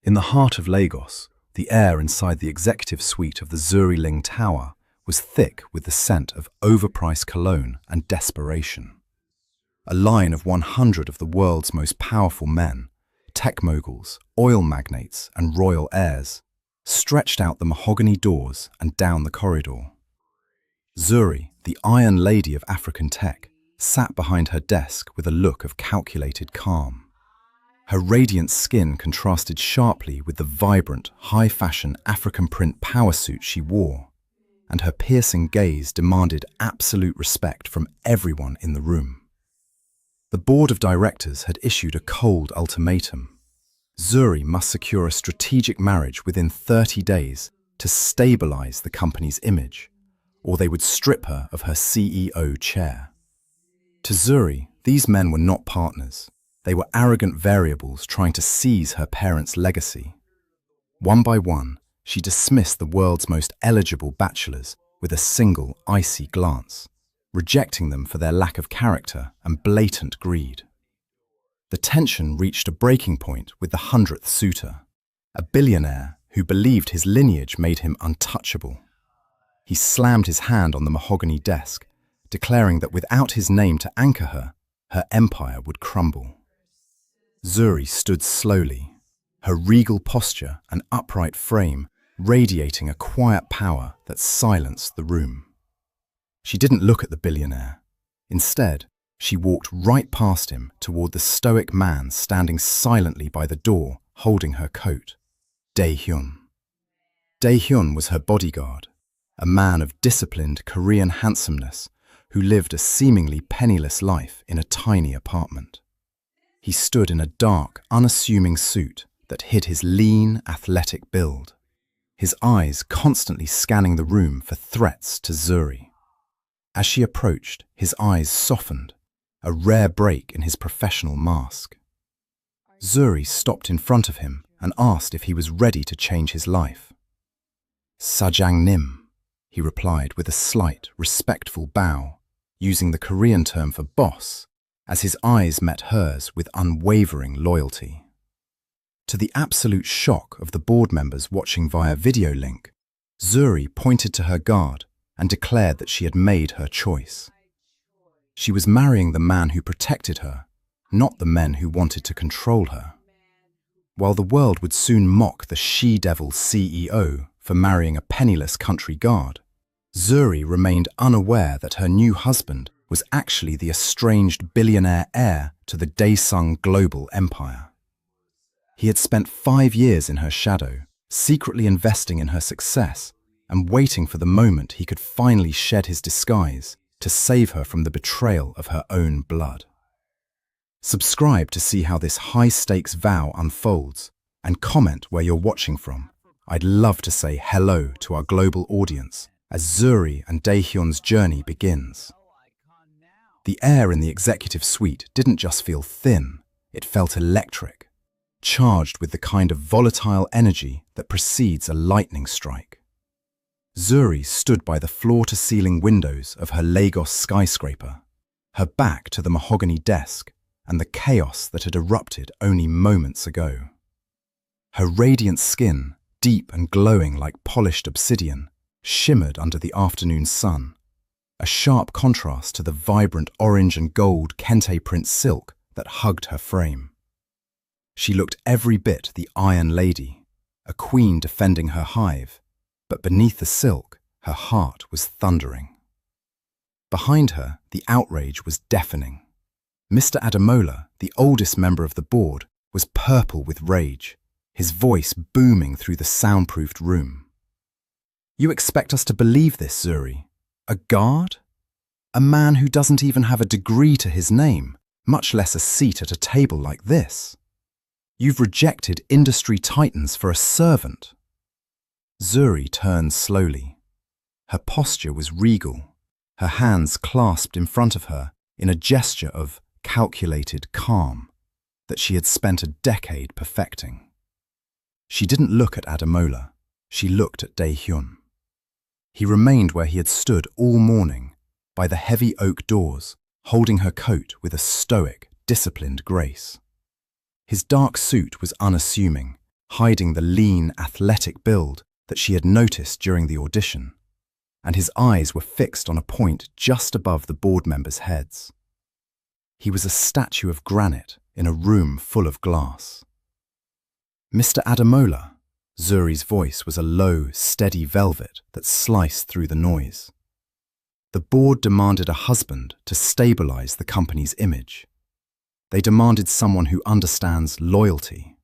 In the heart of Lagos, the air inside the executive suite of the Zuri Ling Tower was thick with the scent of overpriced cologne and desperation. A line of 100 of the world's most powerful men, tech moguls, oil magnates, and royal heirs, stretched out the mahogany doors and down the corridor. Zuri, the Iron Lady of African tech, sat behind her desk with a look of calculated calm. Her radiant skin contrasted sharply with the vibrant, high-fashion African print power suit she wore, and her piercing gaze demanded absolute respect from everyone in the room. The board of directors had issued a cold ultimatum. Zuri must secure a strategic marriage within 30 days to stabilize the company's image, or they would strip her of her CEO chair. To Zuri, these men were not partners. They were arrogant variables trying to seize her parents' legacy. One by one, she dismissed the world's most eligible bachelors with a single icy glance, rejecting them for their lack of character and blatant greed. The tension reached a breaking point with the 100th suitor, a billionaire who believed his lineage made him untouchable. He slammed his hand on the mahogany desk, declaring that without his name to anchor her, her empire would crumble. Zuri stood slowly, her regal posture and upright frame radiating a quiet power that silenced the room. She didn't look at the billionaire. Instead, she walked right past him toward the stoic man standing silently by the door, holding her coat, Dae-Hyun. Dae-Hyun was her bodyguard, a man of disciplined Korean handsomeness who lived a seemingly penniless life in a tiny apartment. He stood in a dark, unassuming suit that hid his lean, athletic build, his eyes constantly scanning the room for threats to Zuri. As she approached, his eyes softened, a rare break in his professional mask. Zuri stopped in front of him and asked if he was ready to change his life. "Sajangnim," he replied with a slight, respectful bow, using the Korean term for boss, as his eyes met hers with unwavering loyalty. To the absolute shock of the board members watching via video link, Zuri pointed to her guard and declared that she had made her choice. She was marrying the man who protected her, not the men who wanted to control her. While the world would soon mock the she-devil CEO for marrying a penniless country guard, Zuri remained unaware that her new husband was actually the estranged billionaire heir to the Daesung global empire. He had spent 5 years in her shadow, secretly investing in her success and waiting for the moment he could finally shed his disguise to save her from the betrayal of her own blood. Subscribe to see how this high-stakes vow unfolds and comment where you're watching from. I'd love to say hello to our global audience as Zuri and Dae-Hyun's journey begins. The air in the executive suite didn't just feel thin, it felt electric, charged with the kind of volatile energy that precedes a lightning strike. Zuri stood by the floor-to-ceiling windows of her Lagos skyscraper, her back to the mahogany desk and the chaos that had erupted only moments ago. Her radiant skin, deep and glowing like polished obsidian, shimmered under the afternoon sun, a sharp contrast to the vibrant orange and gold kente print silk that hugged her frame. She looked every bit the Iron Lady, a queen defending her hive, but beneath the silk, her heart was thundering. Behind her, the outrage was deafening. Mr. Ademola, the oldest member of the board, was purple with rage, his voice booming through the soundproofed room. "You expect us to believe this, Zuri? A guard? A man who doesn't even have a degree to his name, much less a seat at a table like this? You've rejected industry titans for a servant." Zuri turned slowly. Her posture was regal, her hands clasped in front of her in a gesture of calculated calm that she had spent a decade perfecting. She didn't look at Ademola, she looked at Dae-Hyun. He remained where he had stood all morning, by the heavy oak doors, holding her coat with a stoic, disciplined grace. His dark suit was unassuming, hiding the lean, athletic build that she had noticed during the audition, and his eyes were fixed on a point just above the board members' heads. He was a statue of granite in a room full of glass. "Mr. Ademola," Zuri's voice was a low, steady velvet that sliced through the noise. The board demanded a husband to stabilize the company's image. They demanded someone who understands loyalty.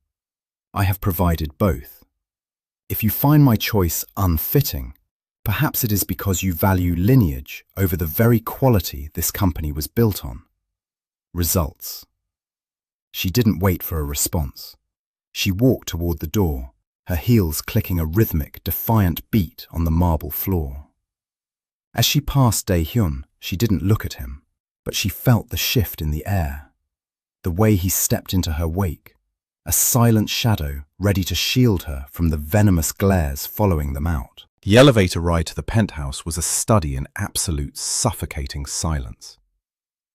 I have provided both. If you find my choice unfitting, perhaps it is because you value lineage over the very quality this company was built on. Results. She didn't wait for a response. She walked toward the door, her heels clicking a rhythmic, defiant beat on the marble floor. As she passed Dae-Hyun, she didn't look at him, but she felt the shift in the air. The way he stepped into her wake, a silent shadow ready to shield her from the venomous glares following them out. The elevator ride to the penthouse was a study in absolute suffocating silence.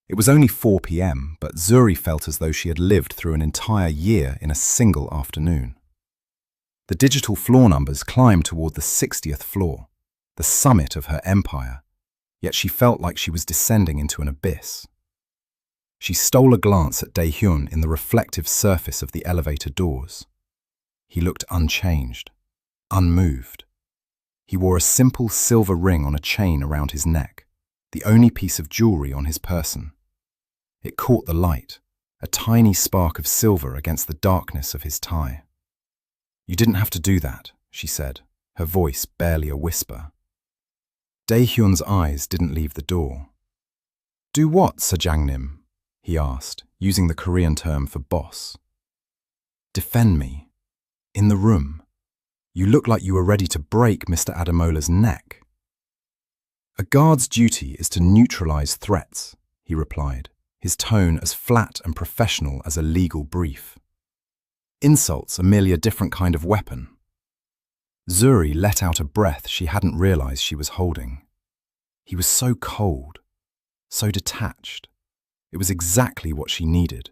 It was only 4 p.m, but Zuri felt as though she had lived through an entire year in a single afternoon. The digital floor numbers climbed toward the 60th floor, the summit of her empire, yet she felt like she was descending into an abyss. She stole a glance at Dae-Hyun in the reflective surface of the elevator doors. He looked unchanged, unmoved. He wore a simple silver ring on a chain around his neck, the only piece of jewelry on his person. It caught the light, a tiny spark of silver against the darkness of his tie. "You didn't have to do that," she said, her voice barely a whisper. Dae-Hyun's eyes didn't leave the door. "Do what, Sajangnim?" he asked, using the Korean term for boss. "Defend me. In the room. You look like you were ready to break Mr. Ademola's neck." "A guard's duty is to neutralize threats," he replied, his tone as flat and professional as a legal brief. "Insults are merely a different kind of weapon." Zuri let out a breath she hadn't realized she was holding. He was so cold, so detached. It was exactly what she needed.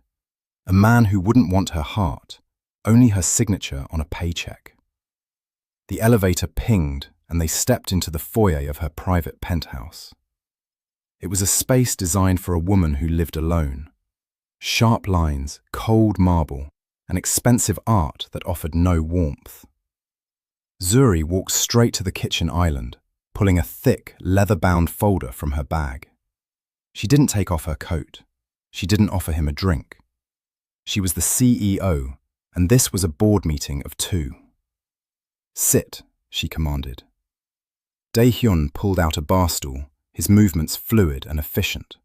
A man who wouldn't want her heart, only her signature on a paycheck. The elevator pinged and they stepped into the foyer of her private penthouse. It was a space designed for a woman who lived alone. Sharp lines, cold marble, and expensive art that offered no warmth. Zuri walked straight to the kitchen island, pulling a thick, leather-bound folder from her bag. She didn't take off her coat. She didn't offer him a drink. She was the CEO, and this was a board meeting of 2. "Sit," she commanded. Dae-Hyun pulled out a bar stool, his movements fluid and efficient.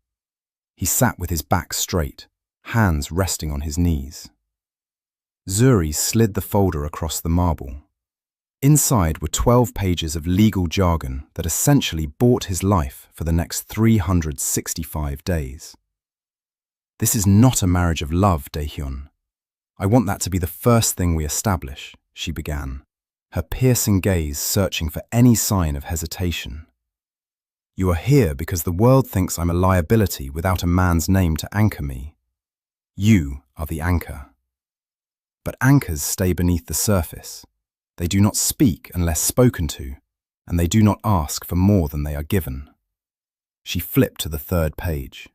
He sat with his back straight, hands resting on his knees. Zuri slid the folder across the marble. Inside were 12 pages of legal jargon that essentially bought his life for the next 365 days. "This is not a marriage of love, Dae-Hyun. I want that to be the first thing we establish," she began, her piercing gaze searching for any sign of hesitation. "You are here because the world thinks I'm a liability without a man's name to anchor me. You are the anchor. But anchors stay beneath the surface. They do not speak unless spoken to, and they do not ask for more than they are given." She flipped to the 3rd page.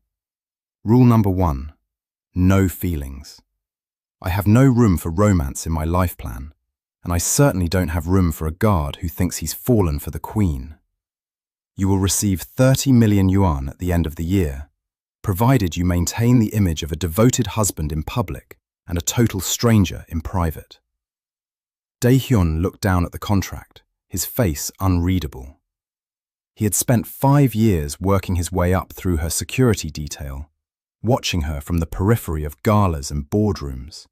Rule number 1, no feelings. I have no room for romance in my life plan, and I certainly don't have room for a guard who thinks he's fallen for the queen. You will receive 30 million yuan at the end of the year, provided you maintain the image of a devoted husband in public and a total stranger in private. Dae-Hyun looked down at the contract, his face unreadable. He had spent 5 years working his way up through her security detail, watching her from the periphery of galas and boardrooms,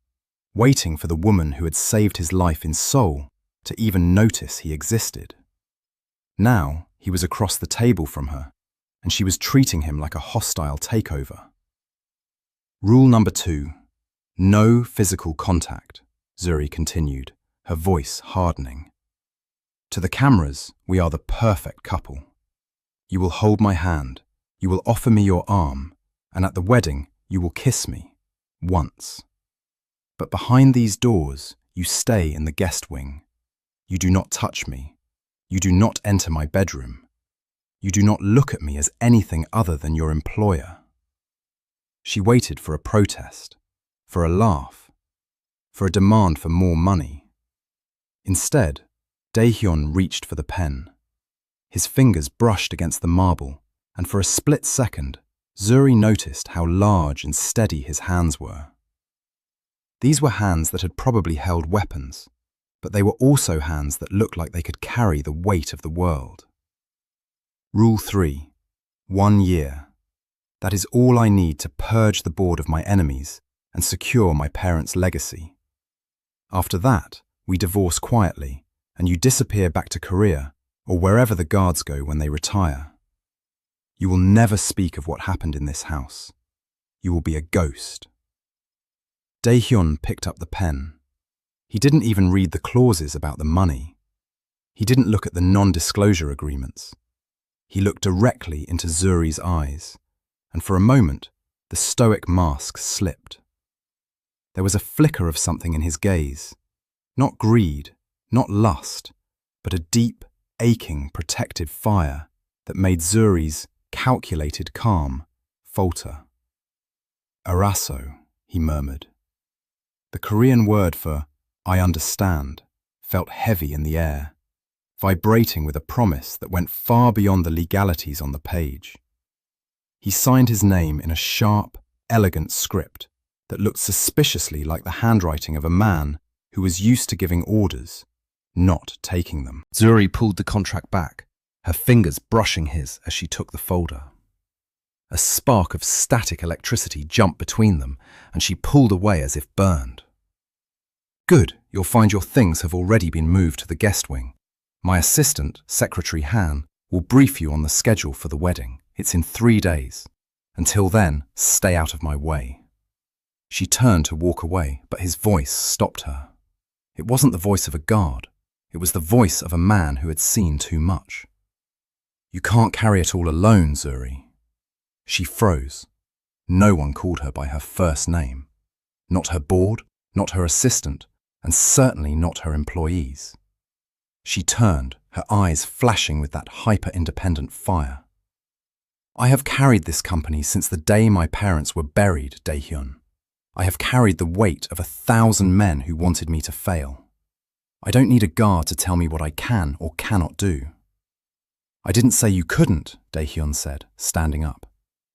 waiting for the woman who had saved his life in Seoul to even notice he existed. Now he was across the table from her, and she was treating him like a hostile takeover. Rule number 2, no physical contact, Zuri continued, her voice hardening. To the cameras, we are the perfect couple. You will hold my hand, you will offer me your arm, and at the wedding, you will kiss me, once. But behind these doors, you stay in the guest wing. You do not touch me. You do not enter my bedroom. You do not look at me as anything other than your employer." She waited for a protest, for a laugh, for a demand for more money. Instead, Dae-Hyun reached for the pen. His fingers brushed against the marble, and for a split second, Zuri noticed how large and steady his hands were. These were hands that had probably held weapons, but they were also hands that looked like they could carry the weight of the world. Rule 3. 1 year. That is all I need to purge the board of my enemies and secure my parents' legacy. After that, we divorce quietly, and you disappear back to Korea or wherever the guards go when they retire. You will never speak of what happened in this house. You will be a ghost. Dae-Hyun picked up the pen. He didn't even read the clauses about the money. He didn't look at the non-disclosure agreements. He looked directly into Zuri's eyes, and for a moment, the stoic mask slipped. There was a flicker of something in his gaze. Not greed, not lust, but a deep, aching, protective fire that made Zuri's calculated calm falter. "Araso," he murmured. The Korean word for "I understand" felt heavy in the air, vibrating with a promise that went far beyond the legalities on the page. He signed his name in a sharp, elegant script that looked suspiciously like the handwriting of a man who was used to giving orders, not taking them. Zuri pulled the contract back, her fingers brushing his as she took the folder. A spark of static electricity jumped between them, and she pulled away as if burned. "Good, you'll find your things have already been moved to the guest wing. My assistant, Secretary Han, will brief you on the schedule for the wedding. It's in 3 days. Until then, stay out of my way." She turned to walk away, but his voice stopped her. It wasn't the voice of a guard. It was the voice of a man who had seen too much. "You can't carry it all alone, Zuri." She froze. No one called her by her first name. Not her board, not her assistant, and certainly not her employees. She turned, her eyes flashing with that hyper-independent fire. "I have carried this company since the day my parents were buried, Dae-Hyun. I have carried the weight of 1,000 men who wanted me to fail. I don't need a guard to tell me what I can or cannot do." "I didn't say you couldn't," Dae-Hyun said, standing up.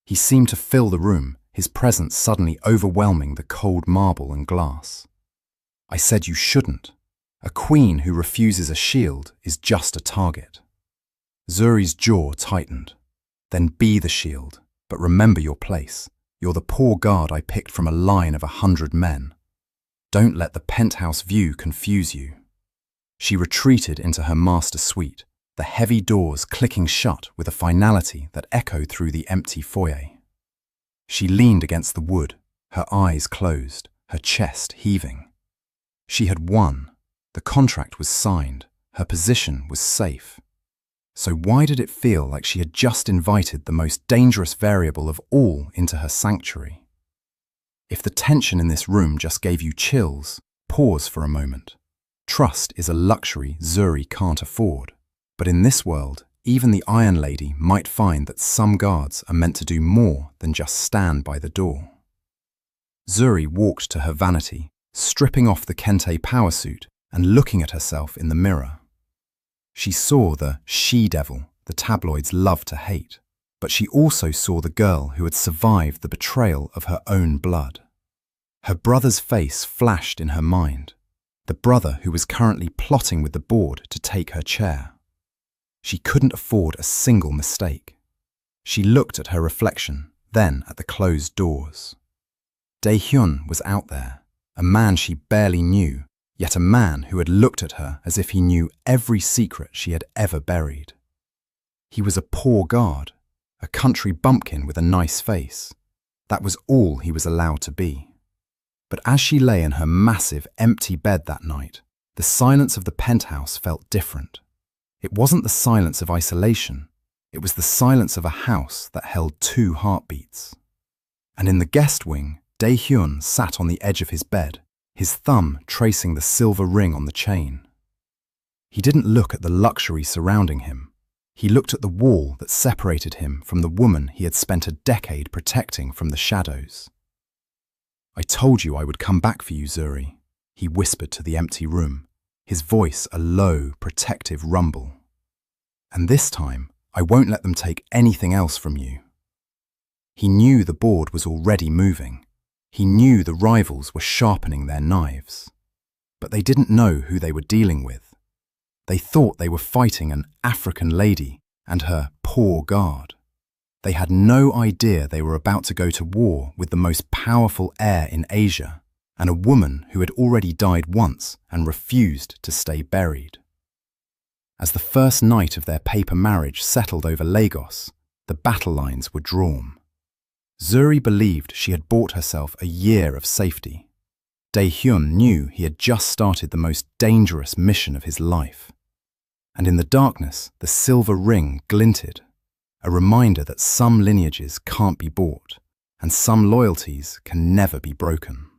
He seemed to fill the room, his presence suddenly overwhelming the cold marble and glass. "I said you shouldn't. A queen who refuses a shield is just a target." Zuri's jaw tightened. "Then be the shield, but remember your place. You're the poor guard I picked from a line of 100 men. Don't let the penthouse view confuse you." She retreated into her master suite, the heavy doors clicking shut with a finality that echoed through the empty foyer. She leaned against the wood, her eyes closed, her chest heaving. She had won. The contract was signed. Her position was safe. So why did it feel like she had just invited the most dangerous variable of all into her sanctuary? If the tension in this room just gave you chills, pause for a moment. Trust is a luxury Zuri can't afford. But in this world, even the Iron Lady might find that some guards are meant to do more than just stand by the door. Zuri walked to her vanity, stripping off the kente power suit and looking at herself in the mirror. She saw the she-devil the tabloids love to hate, but she also saw the girl who had survived the betrayal of her own blood. Her brother's face flashed in her mind, the brother who was currently plotting with the board to take her chair. She couldn't afford a single mistake. She looked at her reflection, then at the closed doors. Dae-Hyun was out there, a man she barely knew, yet a man who had looked at her as if he knew every secret she had ever buried. He was a poor guard, a country bumpkin with a nice face. That was all he was allowed to be. But as she lay in her massive, empty bed that night, the silence of the penthouse felt different. It wasn't the silence of isolation. It was the silence of a house that held 2 heartbeats. And in the guest wing, Dae-Hyun sat on the edge of his bed, his thumb tracing the silver ring on the chain. He didn't look at the luxury surrounding him. He looked at the wall that separated him from the woman he had spent a decade protecting from the shadows. "I told you I would come back for you, Zuri," he whispered to the empty room, his voice a low, protective rumble. "And this time, I won't let them take anything else from you." He knew the board was already moving. He knew the rivals were sharpening their knives. But they didn't know who they were dealing with. They thought they were fighting an African lady and her poor guard. They had no idea they were about to go to war with the most powerful heir in Asia and a woman who had already died once and refused to stay buried. As the first night of their paper marriage settled over Lagos, the battle lines were drawn. Zuri believed she had bought herself a year of safety. Dae-Hyun knew he had just started the most dangerous mission of his life. And in the darkness, the silver ring glinted, a reminder that some lineages can't be bought and some loyalties can never be broken.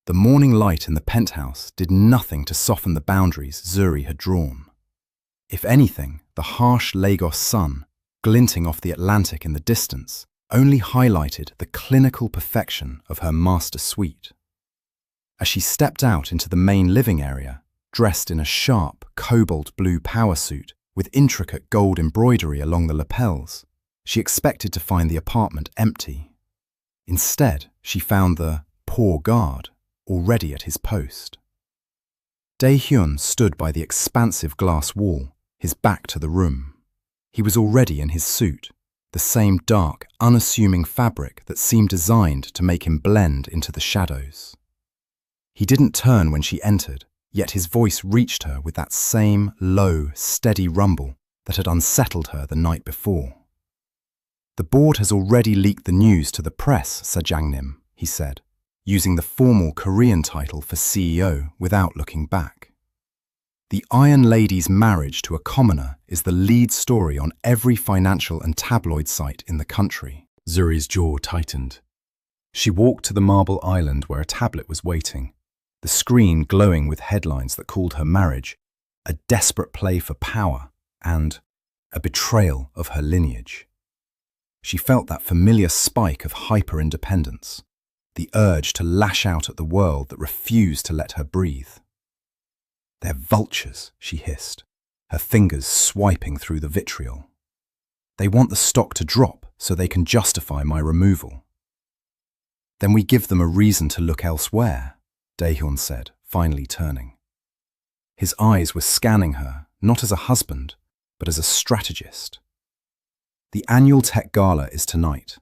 The morning light in the penthouse did nothing to soften the boundaries Zuri had drawn. If anything, the harsh Lagos sun, glinting off the Atlantic in the distance, only highlighted the clinical perfection of her master suite. As she stepped out into the main living area, dressed in a sharp, cobalt blue power suit with intricate gold embroidery along the lapels, she expected to find the apartment empty. Instead, she found the poor guard already at his post. Dae-Hyun stood by the expansive glass wall, his back to the room. He was already in his suit, the same dark, unassuming fabric that seemed designed to make him blend into the shadows. He didn't turn when she entered, yet his voice reached her with that same low, steady rumble that had unsettled her the night before. "The board has already leaked the news to the press, Sajangnim," he said, using the formal Korean title for CEO without looking back. "The Iron Lady's marriage to a commoner is the lead story on every financial and tabloid site in the country." Zuri's jaw tightened. She walked to the marble island where a tablet was waiting, the screen glowing with headlines that called her marriage a desperate play for power and a betrayal of her lineage. She felt that familiar spike of hyper-independence, the urge to lash out at the world that refused to let her breathe. "They're vultures," she hissed, her fingers swiping through the vitriol. "They want the stock to drop so they can justify my removal." "Then we give them a reason to look elsewhere," Dae-Hyun said, finally turning. His eyes were scanning her, not as a husband, but as a strategist. "The annual tech gala is tonight.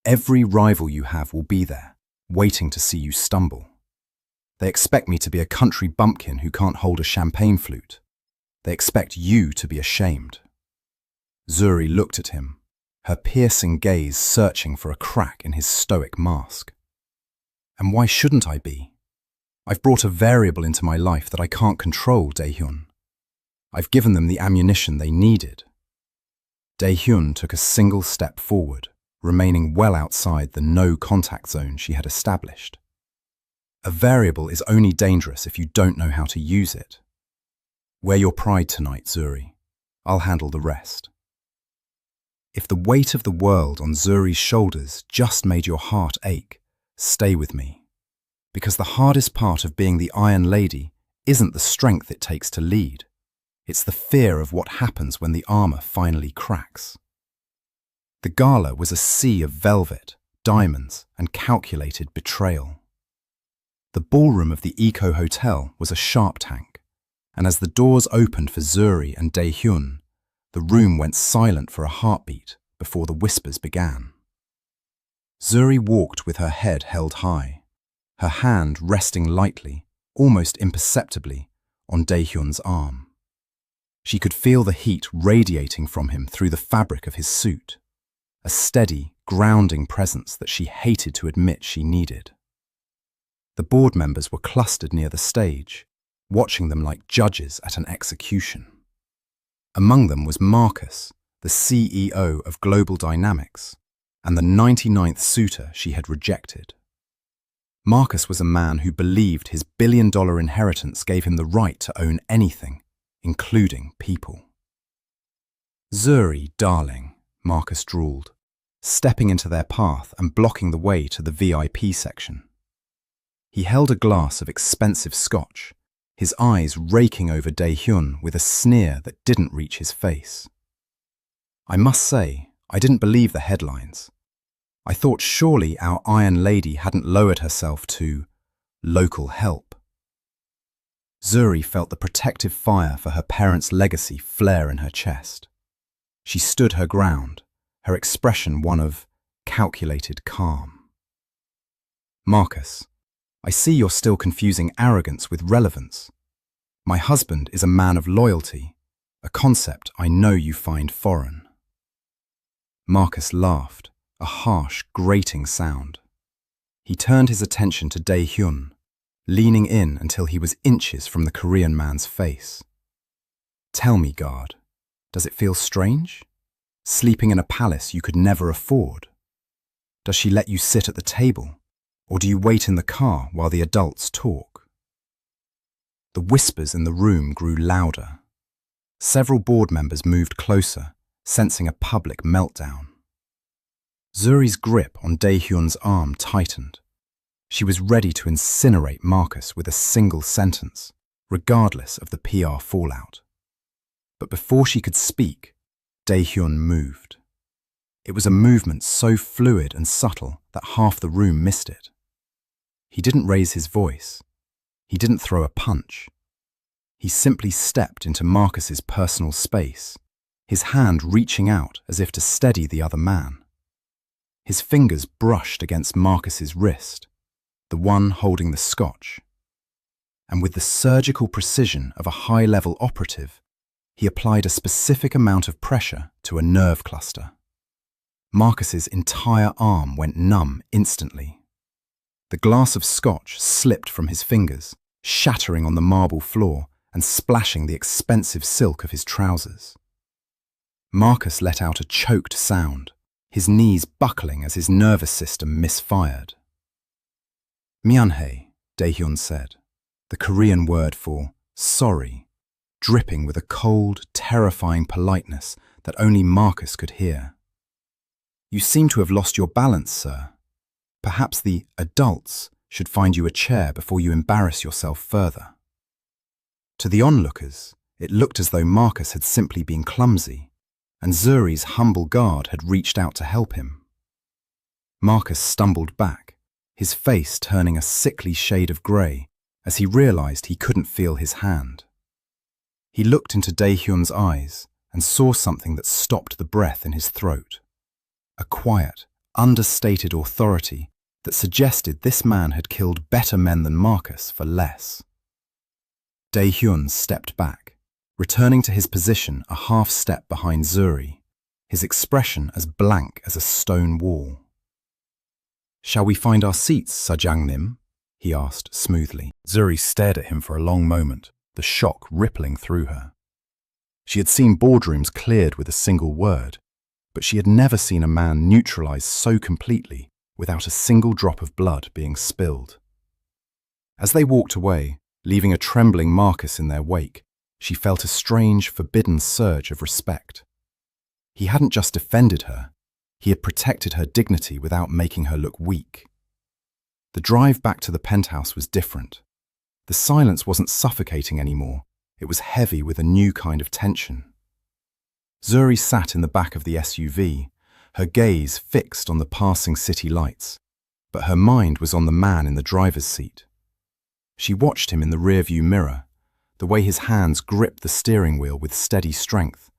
Every rival you have will be there, waiting to see you stumble. They expect me to be a country bumpkin who can't hold a champagne flute. They expect you to be ashamed." Zuri looked at him, her piercing gaze searching for a crack in his stoic mask. "And why shouldn't I be? I've brought a variable into my life that I can't control, Dae-Hyun. I've given them the ammunition they needed." Dae-Hyun took a single step forward, remaining well outside the no-contact zone she had established. "A variable is only dangerous if you don't know how to use it. Wear your pride tonight, Zuri. I'll handle the rest." If the weight of the world on Zuri's shoulders just made your heart ache, stay with me. Because the hardest part of being the Iron Lady isn't the strength it takes to lead. It's the fear of what happens when the armor finally cracks. The gala was a sea of velvet, diamonds, and calculated betrayal. The ballroom of the Eco Hotel was a sharp tank, and as the doors opened for Zuri and Dae-Hyun, the room went silent for a heartbeat before the whispers began. Zuri walked with her head held high, her hand resting lightly, almost imperceptibly, on Dae-Hyun's arm. She could feel the heat radiating from him through the fabric of his suit, a steady, grounding presence that she hated to admit she needed. The board members were clustered near the stage, watching them like judges at an execution. Among them was Marcus, the CEO of Global Dynamics, and the 99th suitor she had rejected. Marcus was a man who believed his billion-dollar inheritance gave him the right to own anything, including people. "Zuri, darling," Marcus drawled, stepping into their path and blocking the way to the VIP section. He held a glass of expensive scotch, his eyes raking over Dae-Hyun with a sneer that didn't reach his face. "I must say, I didn't believe the headlines. I thought surely our Iron Lady hadn't lowered herself to local help." Zuri felt the protective fire for her parents' legacy flare in her chest. She stood her ground, her expression one of calculated calm. "Marcus, I see you're still confusing arrogance with relevance. My husband is a man of loyalty, a concept I know you find foreign." Marcus laughed, a harsh, grating sound. He turned his attention to Dae-Hyun, leaning in until he was inches from the Korean man's face. "Tell me, guard, does it feel strange? Sleeping in a palace you could never afford? Does she let you sit at the table, or do you wait in the car while the adults talk?" The whispers in the room grew louder. Several board members moved closer, sensing a public meltdown. Zuri's grip on Dae-Hyun's arm tightened. She was ready to incinerate Marcus with a single sentence, regardless of the PR fallout. But before she could speak, Dae-Hyun moved. It was a movement so fluid and subtle that half the room missed it. He didn't raise his voice. He didn't throw a punch. He simply stepped into Marcus's personal space, his hand reaching out as if to steady the other man. His fingers brushed against Marcus's wrist, the one holding the scotch. And with the surgical precision of a high-level operative, he applied a specific amount of pressure to a nerve cluster. Marcus's entire arm went numb instantly. The glass of scotch slipped from his fingers, shattering on the marble floor and splashing the expensive silk of his trousers. Marcus let out a choked sound, his knees buckling as his nervous system misfired. "Mianhae," Dae-Hyun said, the Korean word for sorry, dripping with a cold, terrifying politeness that only Marcus could hear. "You seem to have lost your balance, sir. Perhaps the adults should find you a chair before you embarrass yourself further." To the onlookers, it looked as though Marcus had simply been clumsy, and Zuri's humble guard had reached out to help him. Marcus stumbled back, his face turning a sickly shade of grey as he realized he couldn't feel his hand. He looked into Dae-Hyun's eyes and saw something that stopped the breath in his throat. A quiet, understated authority that suggested this man had killed better men than Marcus for less. Dae-Hyun stepped back, returning to his position a half step behind Zuri, his expression as blank as a stone wall. "Shall we find our seats, Sajang-nim?" he asked smoothly. Zuri stared at him for a long moment, the shock rippling through her. She had seen boardrooms cleared with a single word, but she had never seen a man neutralized so completely without a single drop of blood being spilled. As they walked away, leaving a trembling Marcus in their wake, she felt a strange, forbidden surge of respect. He hadn't just defended her, he had protected her dignity without making her look weak. The drive back to the penthouse was different. The silence wasn't suffocating anymore, it was heavy with a new kind of tension. Zuri sat in the back of the SUV, her gaze fixed on the passing city lights, but her mind was on the man in the driver's seat. She watched him in the rearview mirror, the way his hands gripped the steering wheel with steady strength,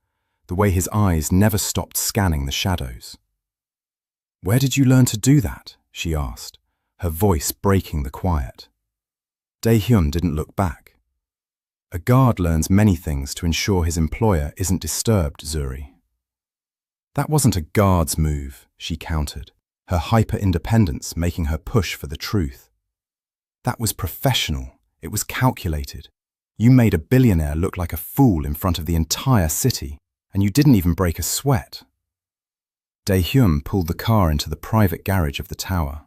the way his eyes never stopped scanning the shadows. "Where did you learn to do that?" she asked, her voice breaking the quiet. Dae-Hyun didn't look back. "A guard learns many things to ensure his employer isn't disturbed, Zuri." "That wasn't a guard's move," she countered, her hyper-independence making her push for the truth. "That was professional, it was calculated. You made a billionaire look like a fool in front of the entire city, and you didn't even break a sweat." Dae-Hyun pulled the car into the private garage of the tower.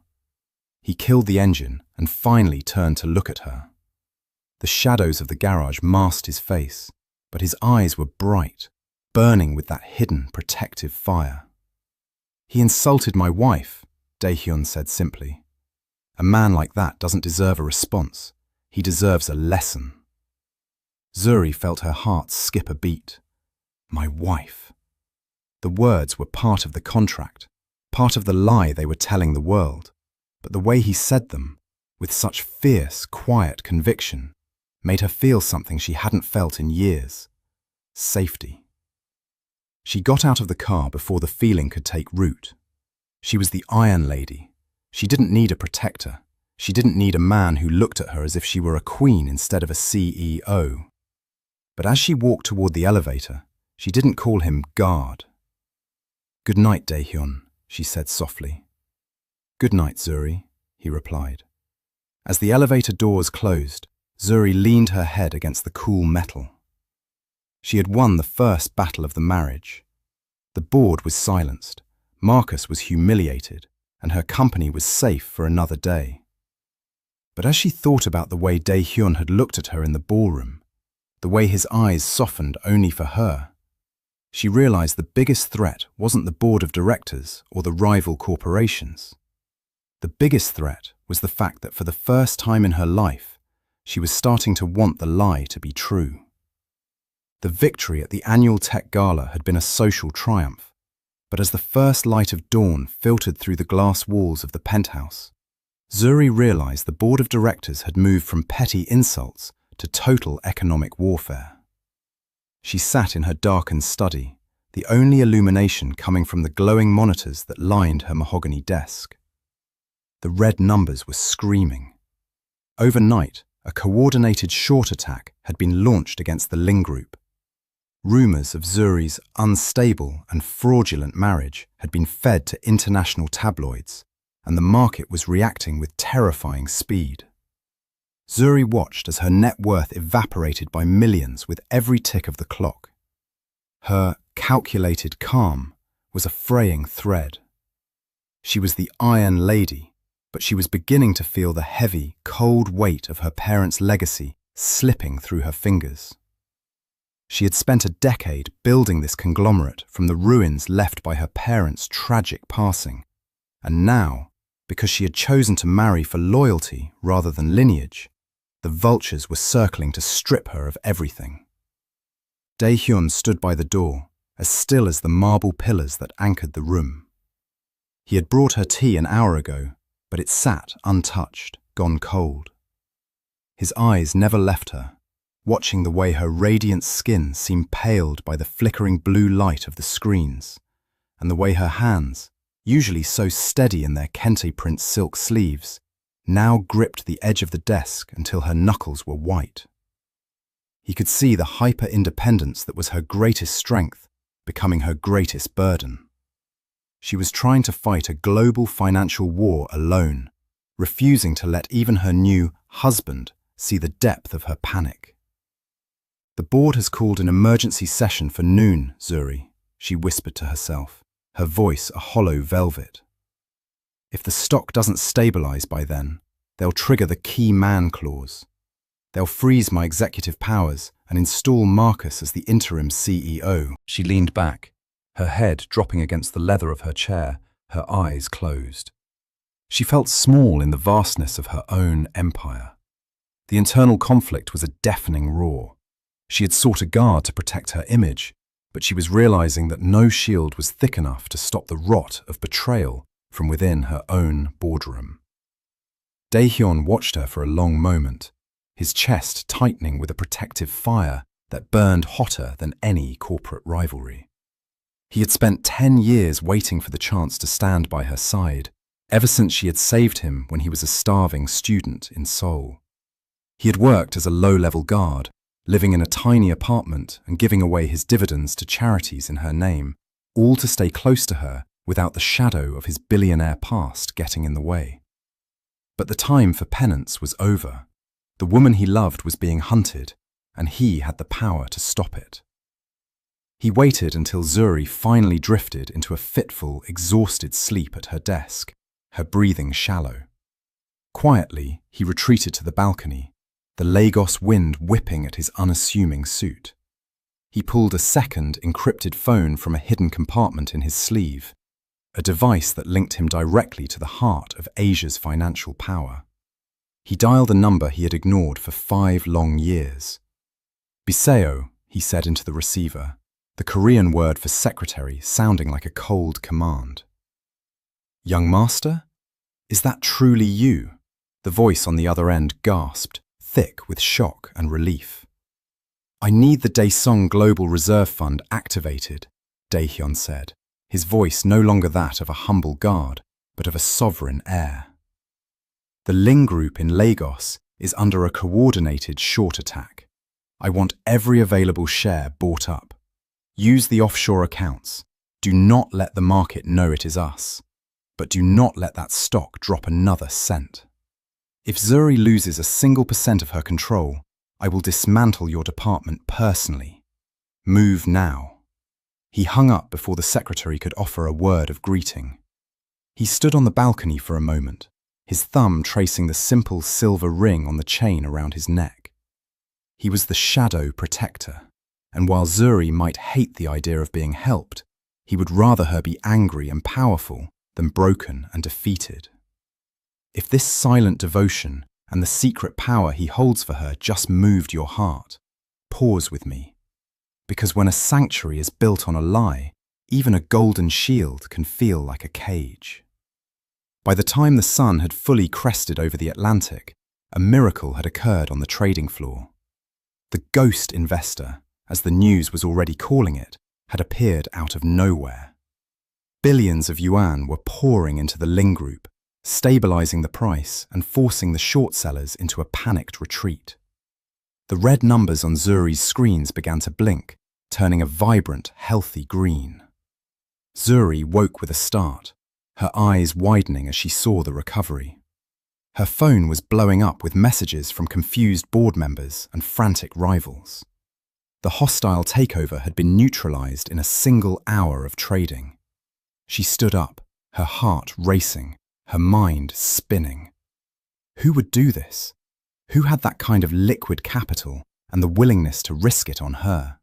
He killed the engine and finally turned to look at her. The shadows of the garage masked his face, but his eyes were bright, burning with that hidden, protective fire. "He insulted my wife," Dae-Hyun said simply. "A man like that doesn't deserve a response. He deserves a lesson." Zuri felt her heart skip a beat. My wife. The words were part of the contract, part of the lie they were telling the world, but the way he said them, with such fierce, quiet conviction, made her feel something she hadn't felt in years: safety. She got out of the car before the feeling could take root. She was the Iron Lady. She didn't need a protector. She didn't need a man who looked at her as if she were a queen instead of a CEO. But as she walked toward the elevator, she didn't call him guard. "Good night, Dae-Hyun," she said softly. "Good night, Zuri," he replied. As the elevator doors closed, Zuri leaned her head against the cool metal. She had won the first battle of the marriage. The board was silenced, Marcus was humiliated, and her company was safe for another day. But as she thought about the way Dae-Hyun had looked at her in the ballroom, the way his eyes softened only for her, she realized the biggest threat wasn't the board of directors or the rival corporations. The biggest threat was the fact that for the first time in her life, she was starting to want the lie to be true. The victory at the annual tech gala had been a social triumph, but as the first light of dawn filtered through the glass walls of the penthouse, Zuri realized the board of directors had moved from petty insults to total economic warfare. She sat in her darkened study, the only illumination coming from the glowing monitors that lined her mahogany desk. The red numbers were screaming. Overnight, a coordinated short attack had been launched against the Ling Group. Rumors of Zuri's unstable and fraudulent marriage had been fed to international tabloids, and the market was reacting with terrifying speed. Zuri watched as her net worth evaporated by millions with every tick of the clock. Her calculated calm was a fraying thread. She was the Iron Lady, but she was beginning to feel the heavy, cold weight of her parents' legacy slipping through her fingers. She had spent a decade building this conglomerate from the ruins left by her parents' tragic passing, and now, because she had chosen to marry for loyalty rather than lineage, the vultures were circling to strip her of everything. Dae-Hyun stood by the door, as still as the marble pillars that anchored the room. He had brought her tea an hour ago, but it sat untouched, gone cold. His eyes never left her, watching the way her radiant skin seemed paled by the flickering blue light of the screens, and the way her hands, usually so steady in their kente print silk sleeves, now gripped the edge of the desk until her knuckles were white. He could see the hyper-independence that was her greatest strength becoming her greatest burden. She was trying to fight a global financial war alone, refusing to let even her new husband see the depth of her panic. "The board has called an emergency session for noon, Zuri," she whispered to herself, her voice a hollow velvet. "If the stock doesn't stabilize by then, they'll trigger the key man clause. They'll freeze my executive powers and install Marcus as the interim CEO." She leaned back, her head dropping against the leather of her chair, her eyes closed. She felt small in the vastness of her own empire. The internal conflict was a deafening roar. She had sought a guard to protect her image, but she was realizing that no shield was thick enough to stop the rot of betrayal from within her own boardroom. Dae-Hyun watched her for a long moment, his chest tightening with a protective fire that burned hotter than any corporate rivalry. He had spent 10 years waiting for the chance to stand by her side, ever since she had saved him when he was a starving student in Seoul. He had worked as a low-level guard, living in a tiny apartment and giving away his dividends to charities in her name, all to stay close to her without the shadow of his billionaire past getting in the way. But the time for penance was over. The woman he loved was being hunted, and he had the power to stop it. He waited until Zuri finally drifted into a fitful, exhausted sleep at her desk, her breathing shallow. Quietly, he retreated to the balcony, the Lagos wind whipping at his unassuming suit. He pulled a second encrypted phone from a hidden compartment in his sleeve, a device that linked him directly to the heart of Asia's financial power. He dialed a number he had ignored for 5 long years. "Biseo," he said into the receiver, the Korean word for secretary sounding like a cold command. "Young master? Is that truly you?" The voice on the other end gasped, thick with shock and relief. "I need the Daesung Global Reserve Fund activated," Dae-Hyun said, his voice no longer that of a humble guard, but of a sovereign heir. "The Ling Group in Lagos is under a coordinated short attack. I want every available share bought up. Use the offshore accounts. Do not let the market know it is us. But do not let that stock drop another cent. If Zuri loses a single % of her control, I will dismantle your department personally. Move now." He hung up before the secretary could offer a word of greeting. He stood on the balcony for a moment, his thumb tracing the simple silver ring on the chain around his neck. He was the shadow protector, and while Zuri might hate the idea of being helped, he would rather her be angry and powerful than broken and defeated. If this silent devotion and the secret power he holds for her just moved your heart, pause with me. Because when a sanctuary is built on a lie, even a golden shield can feel like a cage. By the time the sun had fully crested over the Atlantic, a miracle had occurred on the trading floor. The ghost investor, as the news was already calling it, had appeared out of nowhere. Billions of yuan were pouring into the Ling Group, stabilizing the price and forcing the short sellers into a panicked retreat. The red numbers on Zuri's screens began to blink, turning a vibrant, healthy green. Zuri woke with a start, her eyes widening as she saw the recovery. Her phone was blowing up with messages from confused board members and frantic rivals. The hostile takeover had been neutralized in a single hour of trading. She stood up, her heart racing, her mind spinning. Who would do this? Who had that kind of liquid capital and the willingness to risk it on her?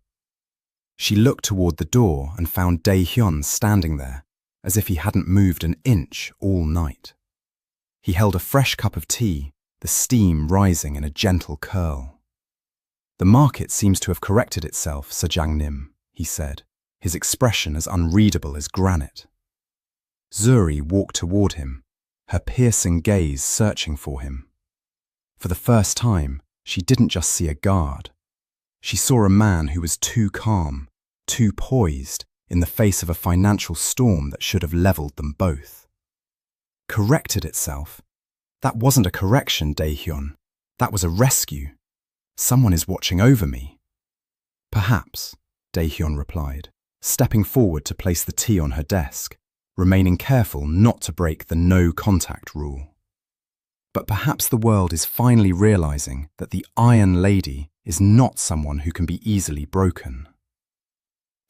She looked toward the door and found Dae-Hyun standing there, as if he hadn't moved an inch all night. He held a fresh cup of tea, the steam rising in a gentle curl. "The market seems to have corrected itself, Sir Jang-nim," he said, his expression as unreadable as granite. Zuri walked toward him, her piercing gaze searching for him. For the first time, she didn't just see a guard. She saw a man who was too calm, too poised, in the face of a financial storm that should have leveled them both. Corrected itself? That wasn't a correction, Dae-Hyun. That was a rescue. Someone is watching over me. "Perhaps," Dae-Hyun replied, stepping forward to place the tea on her desk, remaining careful not to break the no-contact rule. "But perhaps the world is finally realizing that the Iron Lady is not someone who can be easily broken."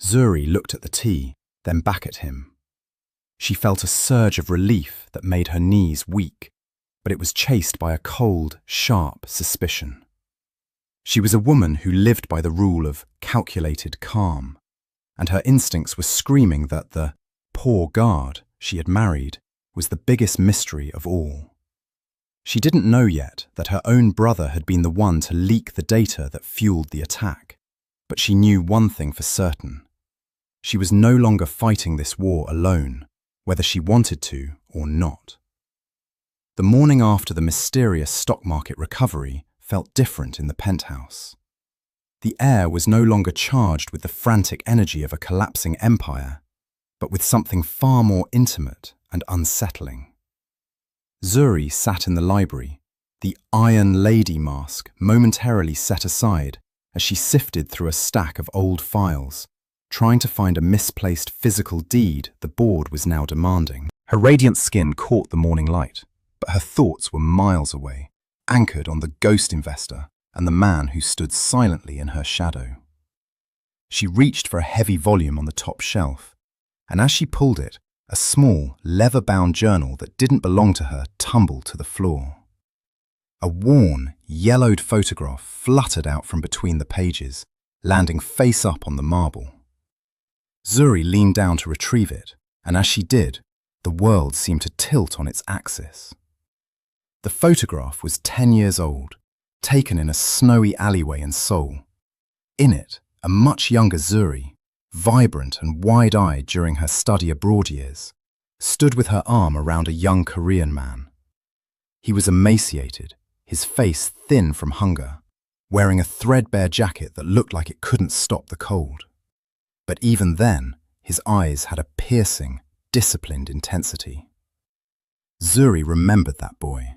Zuri looked at the tea, then back at him. She felt a surge of relief that made her knees weak, but it was chased by a cold, sharp suspicion. She was a woman who lived by the rule of calculated calm, and her instincts were screaming that the poor guard she had married was the biggest mystery of all. She didn't know yet that her own brother had been the one to leak the data that fueled the attack, but she knew one thing for certain. She was no longer fighting this war alone, whether she wanted to or not. The morning after the mysterious stock market recovery felt different in the penthouse. The air was no longer charged with the frantic energy of a collapsing empire, but with something far more intimate and unsettling. Zuri sat in the library, the Iron Lady mask momentarily set aside as she sifted through a stack of old files, trying to find a misplaced physical deed the board was now demanding. Her radiant skin caught the morning light, but her thoughts were miles away, anchored on the ghost investor and the man who stood silently in her shadow. She reached for a heavy volume on the top shelf, and as she pulled it, a small, leather-bound journal that didn't belong to her tumbled to the floor. A worn, yellowed photograph fluttered out from between the pages, landing face up on the marble. Zuri leaned down to retrieve it, and as she did, the world seemed to tilt on its axis. The photograph was 10 years old, taken in a snowy alleyway in Seoul. In it, a much younger Zuri, vibrant and wide-eyed during her study abroad years, stood with her arm around a young Korean man. He was emaciated, his face thin from hunger, wearing a threadbare jacket that looked like it couldn't stop the cold. But even then, his eyes had a piercing, disciplined intensity. Zuri remembered that boy.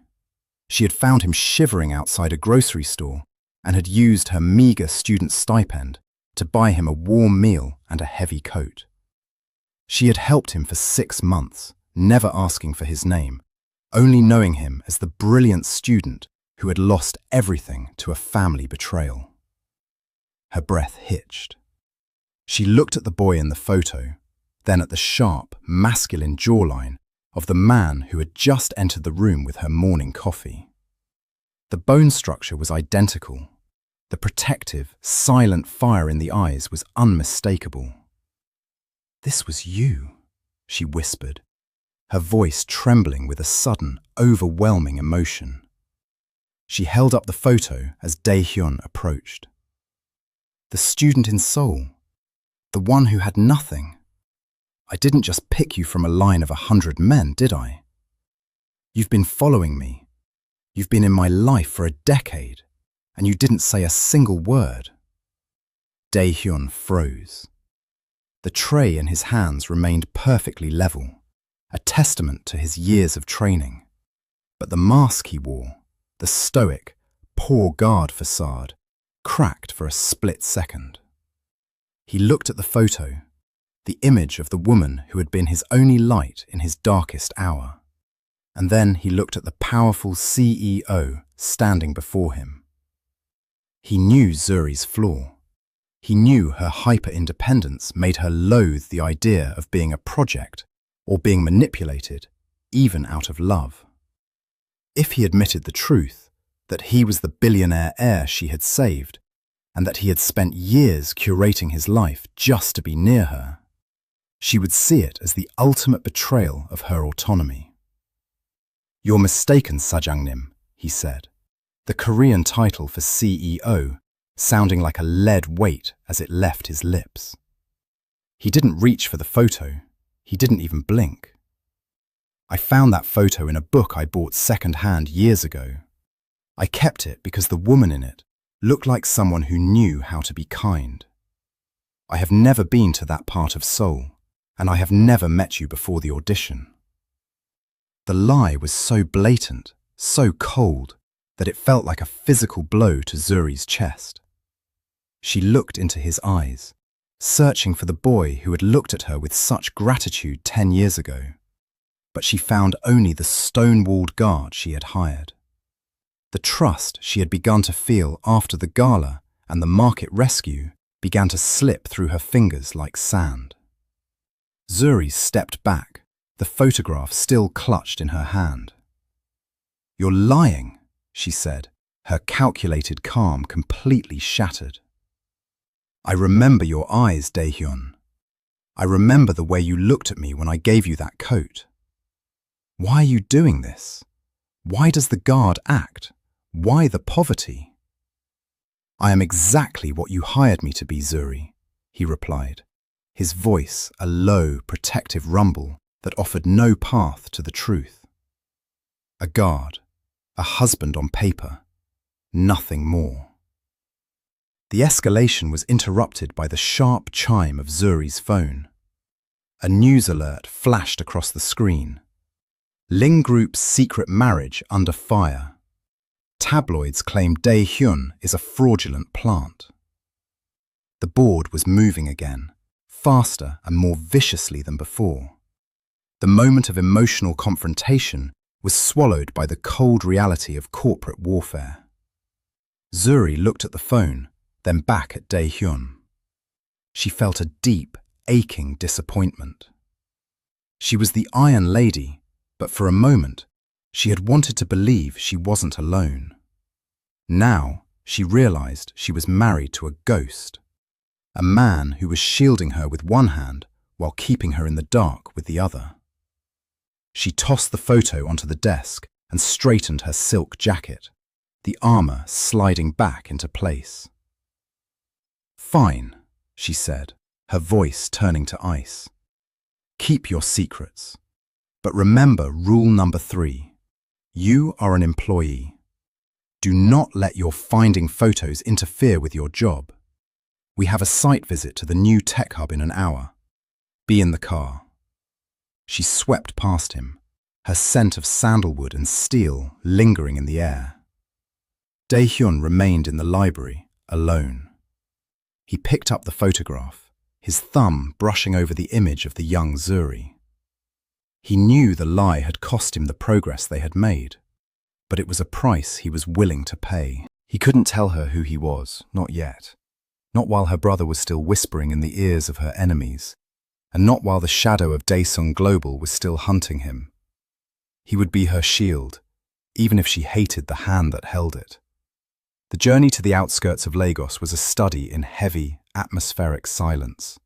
She had found him shivering outside a grocery store and had used her meager student stipend to buy him a warm meal and a heavy coat. She had helped him for 6 months, never asking for his name, only knowing him as the brilliant student who had lost everything to a family betrayal. Her breath hitched. She looked at the boy in the photo, then at the sharp, masculine jawline of the man who had just entered the room with her morning coffee. The bone structure was identical. The protective, silent fire in the eyes was unmistakable. "This was you," she whispered, her voice trembling with a sudden, overwhelming emotion. She held up the photo as Dae-Hyun approached. "The student in Seoul, the one who had nothing. I didn't just pick you from a line of 100 men, did I? You've been following me. You've been in my life for a decade, and you didn't say a single word." Dae-Hyun froze. The tray in his hands remained perfectly level, a testament to his years of training. But the mask he wore, the stoic, poor guard facade, cracked for a split second. He looked at the photo, the image of the woman who had been his only light in his darkest hour. And then he looked at the powerful CEO standing before him. He knew Zuri's flaw. He knew her hyper-independence made her loathe the idea of being a project or being manipulated, even out of love. If he admitted the truth, that he was the billionaire heir she had saved, and that he had spent years curating his life just to be near her, she would see it as the ultimate betrayal of her autonomy. "You're mistaken, Sajangnim," he said, the Korean title for CEO sounding like a lead weight as it left his lips. He didn't reach for the photo. He didn't even blink. "I found that photo in a book I bought second-hand years ago. I kept it because the woman in it looked like someone who knew how to be kind. I have never been to that part of Seoul, and I have never met you before the audition." The lie was so blatant, so cold, that it felt like a physical blow to Zuri's chest. She looked into his eyes, searching for the boy who had looked at her with such gratitude 10 years ago. But she found only the stone-walled guard she had hired. The trust she had begun to feel after the gala and the market rescue began to slip through her fingers like sand. Zuri stepped back, the photograph still clutched in her hand. "You're lying," she said, her calculated calm completely shattered. "I remember your eyes, Dae-Hyun. I remember the way you looked at me when I gave you that coat. Why are you doing this? Why does the guard act? Why the poverty?" "I am exactly what you hired me to be, Zuri," he replied, his voice a low, protective rumble that offered no path to the truth. "A guard, a husband on paper, nothing more." The escalation was interrupted by the sharp chime of Zuri's phone. A news alert flashed across the screen. Ling Group's secret marriage under fire. Tabloids claim Dae-Hyun is a fraudulent plant. The board was moving again, faster and more viciously than before. The moment of emotional confrontation was swallowed by the cold reality of corporate warfare. Zuri looked at the phone, then back at Dae-Hyun. She felt a deep, aching disappointment. She was the Iron Lady, but for a moment, She had wanted to believe she wasn't alone. Now, she realized she was married to a ghost, a man who was shielding her with one hand while keeping her in the dark with the other. She tossed the photo onto the desk and straightened her silk jacket, the armor sliding back into place. "Fine," she said, her voice turning to ice. "Keep your secrets. But remember rule number 3. You are an employee. Do not let your finding photos interfere with your job. We have a site visit to the new tech hub in an hour. Be in the car." She swept past him, her scent of sandalwood and steel lingering in the air. Dae-Hyun remained in the library, alone. He picked up the photograph, his thumb brushing over the image of the young Zuri. He knew the lie had cost him the progress they had made, but it was a price he was willing to pay. He couldn't tell her who he was, not yet. Not while her brother was still whispering in the ears of her enemies, and not while the shadow of Daesung Global was still hunting him. He would be her shield, even if she hated the hand that held it. The journey to the outskirts of Lagos was a study in heavy, atmospheric silence.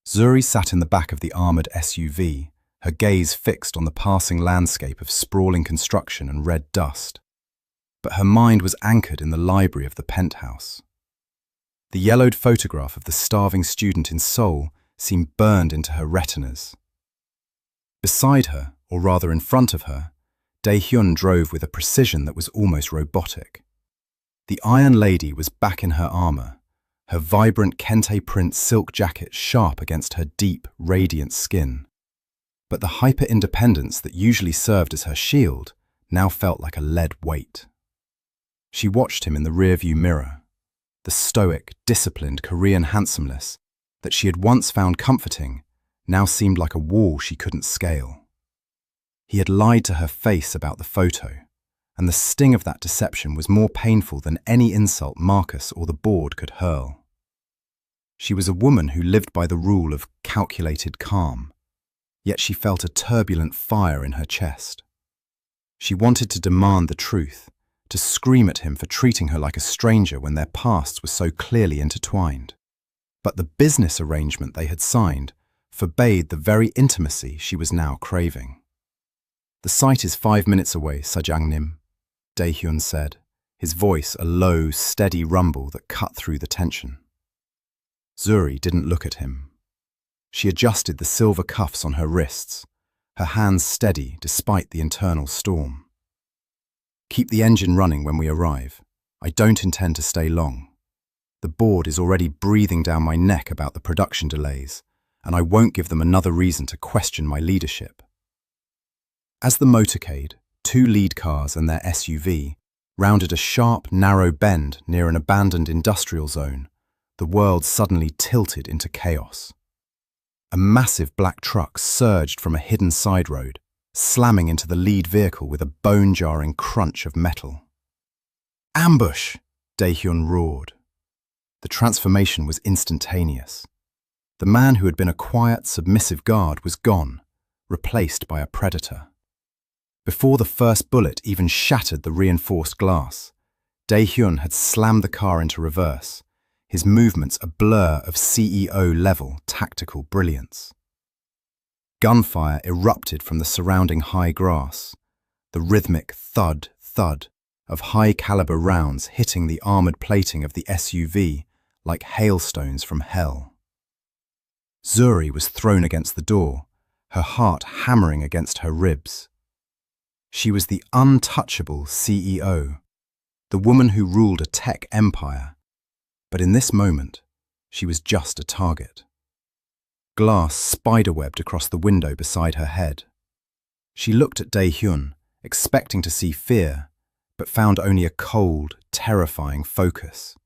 Zuri sat in the back of the armoured SUV, her gaze fixed on the passing landscape of sprawling construction and red dust. But her mind was anchored in the library of the penthouse. The yellowed photograph of the starving student in Seoul seemed burned into her retinas. Beside her, or rather in front of her, Dae-Hyun drove with a precision that was almost robotic. The Iron Lady was back in her armour, her vibrant kente print silk jacket sharp against her deep, radiant skin. But the hyper-independence that usually served as her shield now felt like a lead weight. She watched him in the rearview mirror, the stoic, disciplined Korean handsomeness that she had once found comforting now seemed like a wall she couldn't scale. He had lied to her face about the photo, and the sting of that deception was more painful than any insult Marcus or the board could hurl. She was a woman who lived by the rule of calculated calm, yet she felt a turbulent fire in her chest. She wanted to demand the truth, to scream at him for treating her like a stranger when their pasts were so clearly intertwined. But the business arrangement they had signed forbade the very intimacy she was now craving. "The site is 5 minutes away, Sajangnim," Dae-Hyun said, his voice a low, steady rumble that cut through the tension. Zuri didn't look at him. She adjusted the silver cuffs on her wrists, her hands steady despite the internal storm. "Keep the engine running when we arrive. I don't intend to stay long. The board is already breathing down my neck about the production delays, and I won't give them another reason to question my leadership." As the motorcade, 2 lead cars and their SUV, rounded a sharp, narrow bend near an abandoned industrial zone, the world suddenly tilted into chaos. A massive black truck surged from a hidden side road, slamming into the lead vehicle with a bone-jarring crunch of metal. "Ambush!" Dae-Hyun roared. The transformation was instantaneous. The man who had been a quiet, submissive guard was gone, replaced by a predator. Before the first bullet even shattered the reinforced glass, Dae-Hyun had slammed the car into reverse, his movements a blur of CEO-level tactical brilliance. Gunfire erupted from the surrounding high grass, the rhythmic thud, thud of high-caliber rounds hitting the armoured plating of the SUV like hailstones from hell. Zuri was thrown against the door, her heart hammering against her ribs. She was the untouchable CEO, the woman who ruled a tech empire, but in this moment, she was just a target. Glass spiderwebbed across the window beside her head. She looked at Dae-Hyun, expecting to see fear, but found only a cold, terrifying focus.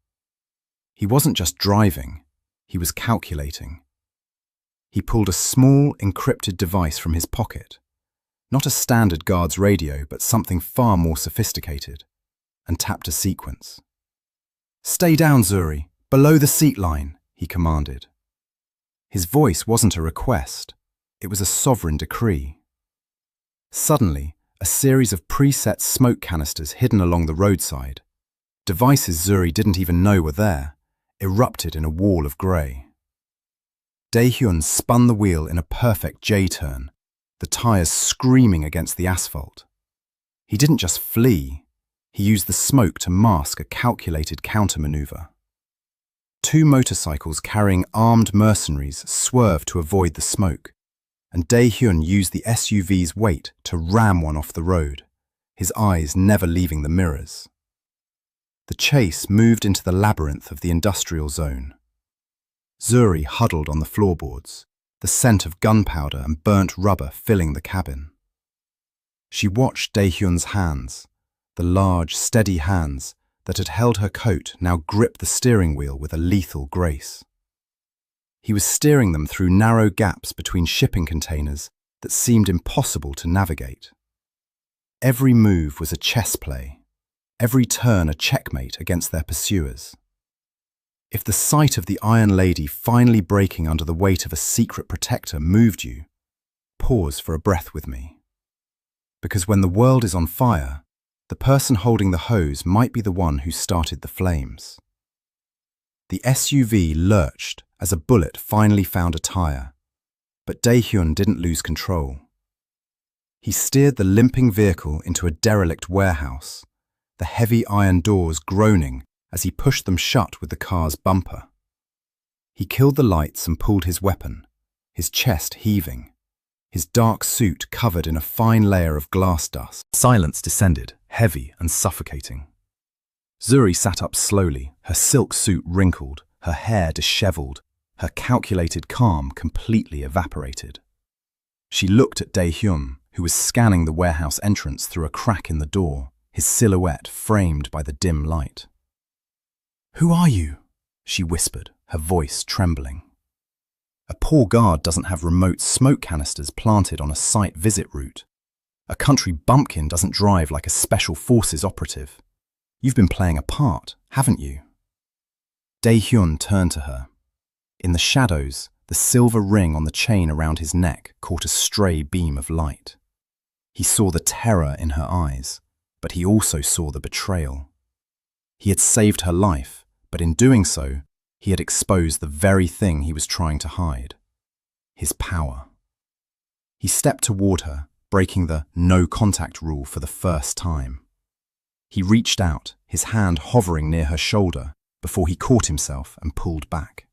He wasn't just driving, he was calculating. He pulled a small, encrypted device from his pocket, not a standard guard's radio, but something far more sophisticated, and tapped a sequence. "Stay down, Zuri, below the seat line," he commanded. His voice wasn't a request, it was a sovereign decree. Suddenly, a series of preset smoke canisters hidden along the roadside, devices Zuri didn't even know were there, erupted in a wall of grey. Dae-Hyun spun the wheel in a perfect J-turn, the tyres screaming against the asphalt. He didn't just flee, he used the smoke to mask a calculated countermaneuver. Two motorcycles carrying armed mercenaries swerved to avoid the smoke, and Dae-Hyun used the SUV's weight to ram one off the road, his eyes never leaving the mirrors. The chase moved into the labyrinth of the industrial zone. Zuri huddled on the floorboards, the scent of gunpowder and burnt rubber filling the cabin. She watched Dae-Hyun's hands, the large, steady hands that had held her coat now grip the steering wheel with a lethal grace. He was steering them through narrow gaps between shipping containers that seemed impossible to navigate. Every move was a chess play, every turn a checkmate against their pursuers. If the sight of the Iron Lady finally breaking under the weight of a secret protector moved you, pause for a breath with me. Because when the world is on fire, the person holding the hose might be the one who started the flames. The SUV lurched as a bullet finally found a tyre, but Dae-Hyun didn't lose control. He steered the limping vehicle into a derelict warehouse, the heavy iron doors groaning as he pushed them shut with the car's bumper. He killed the lights and pulled his weapon, his chest heaving, his dark suit covered in a fine layer of glass dust. Silence descended, heavy and suffocating. Zuri sat up slowly, her silk suit wrinkled, her hair disheveled, her calculated calm completely evaporated. She looked at Dae-Hyun, who was scanning the warehouse entrance through a crack in the door, his silhouette framed by the dim light. "Who are you?" she whispered, her voice trembling. A poor guard doesn't have remote smoke canisters planted on a site visit route. A country bumpkin doesn't drive like a special forces operative. You've been playing a part, haven't you? Dae-Hyun turned to her. In the shadows, the silver ring on the chain around his neck caught a stray beam of light. He saw the terror in her eyes, but he also saw the betrayal. He had saved her life, but in doing so, he had exposed the very thing he was trying to hide: his power. He stepped toward her, breaking the no contact rule for the first time. He reached out, his hand hovering near her shoulder, before he caught himself and pulled back.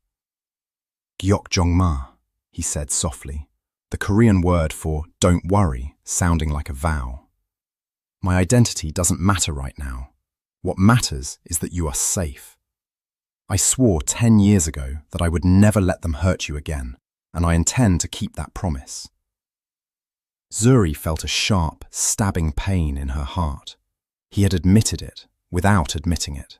"Gyeokjongma," he said softly, the Korean word for "don't worry" sounding like a vow. "My identity doesn't matter right now. What matters is that you are safe. I swore 10 years ago that I would never let them hurt you again, and I intend to keep that promise." Zuri felt a sharp, stabbing pain in her heart. He had admitted it, without admitting it.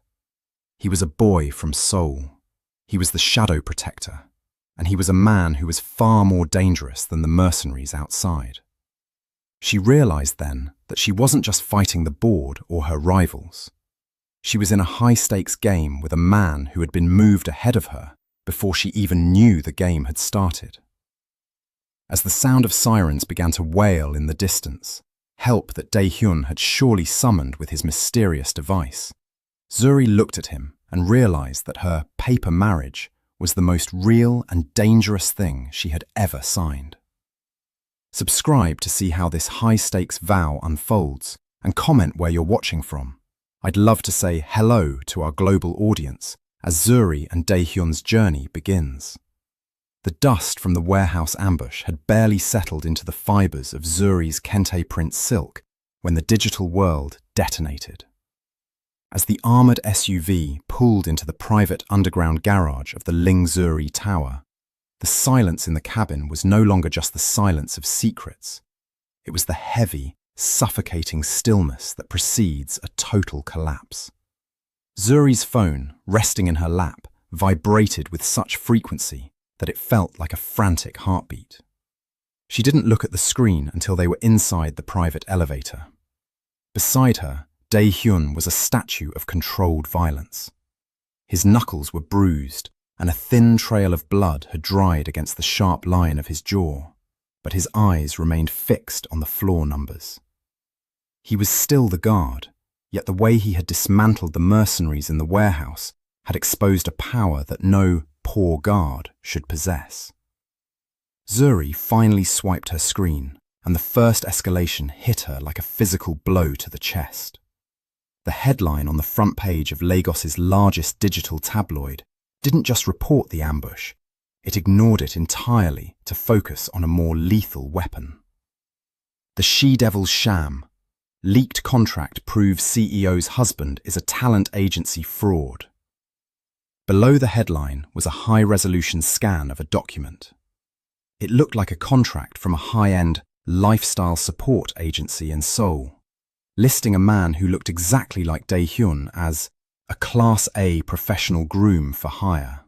He was a boy from Seoul. He was the shadow protector, and he was a man who was far more dangerous than the mercenaries outside. She realized then that she wasn't just fighting the board or her rivals. She was in a high-stakes game with a man who had been moved ahead of her before she even knew the game had started. As the sound of sirens began to wail in the distance, help that Dae-Hyun had surely summoned with his mysterious device, Zuri looked at him and realized that her paper marriage was the most real and dangerous thing she had ever signed. Subscribe to see how this high-stakes vow unfolds, and comment where you're watching from. I'd love to say hello to our global audience as Zuri and Dae-Hyun's journey begins. The dust from the warehouse ambush had barely settled into the fibers of Zuri's kente print silk when the digital world detonated. As the armoured SUV pulled into the private underground garage of the Ling Zuri Tower, the silence in the cabin was no longer just the silence of secrets. It was the heavy, suffocating stillness that precedes a total collapse. Zuri's phone, resting in her lap, vibrated with such frequency that it felt like a frantic heartbeat. She didn't look at the screen until they were inside the private elevator. Beside her, Dae-Hyun was a statue of controlled violence. His knuckles were bruised, and a thin trail of blood had dried against the sharp line of his jaw, but his eyes remained fixed on the floor numbers. He was still the guard, yet the way he had dismantled the mercenaries in the warehouse had exposed a power that no poor guard should possess. Zuri finally swiped her screen, and the first escalation hit her like a physical blow to the chest. The headline on the front page of Lagos's largest digital tabloid didn't just report the ambush, it ignored it entirely to focus on a more lethal weapon. The she-devil's sham. Leaked contract proves CEO's husband is a talent agency fraud. Below the headline was a high-resolution scan of a document. It looked like a contract from a high-end lifestyle support agency in Seoul, listing a man who looked exactly like Dae-Hyun as a Class A professional groom for hire.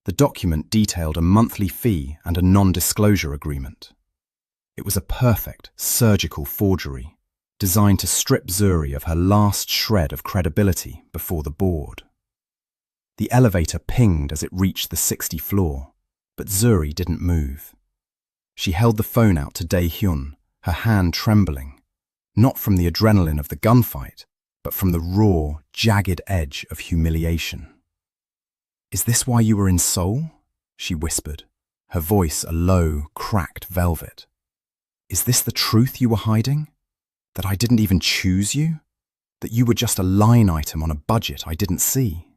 The document detailed a monthly fee and a non-disclosure agreement. It was a perfect surgical forgery, designed to strip Zuri of her last shred of credibility before the board. The elevator pinged as it reached the 60th floor, but Zuri didn't move. She held the phone out to Dae-Hyun, her hand trembling, not from the adrenaline of the gunfight, but from the raw, jagged edge of humiliation. "Is this why you were in Seoul?" she whispered, her voice a low, cracked velvet. "Is this the truth you were hiding? That I didn't even choose you? That you were just a line item on a budget I didn't see?"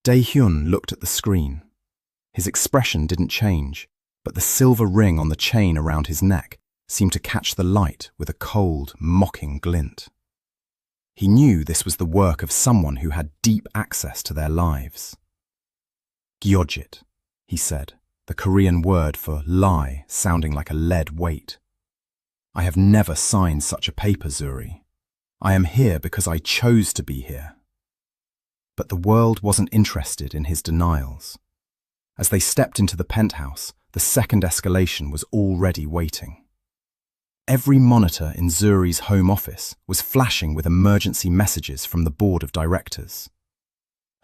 Dae-Hyun looked at the screen. His expression didn't change, but the silver ring on the chain around his neck seemed to catch the light with a cold, mocking glint. He knew this was the work of someone who had deep access to their lives. "Gyojit," he said, the Korean word for lie sounding like a lead weight. "I have never signed such a paper, Zuri. I am here because I chose to be here." But the world wasn't interested in his denials. As they stepped into the penthouse, the second escalation was already waiting. Every monitor in Zuri's home office was flashing with emergency messages from the board of directors.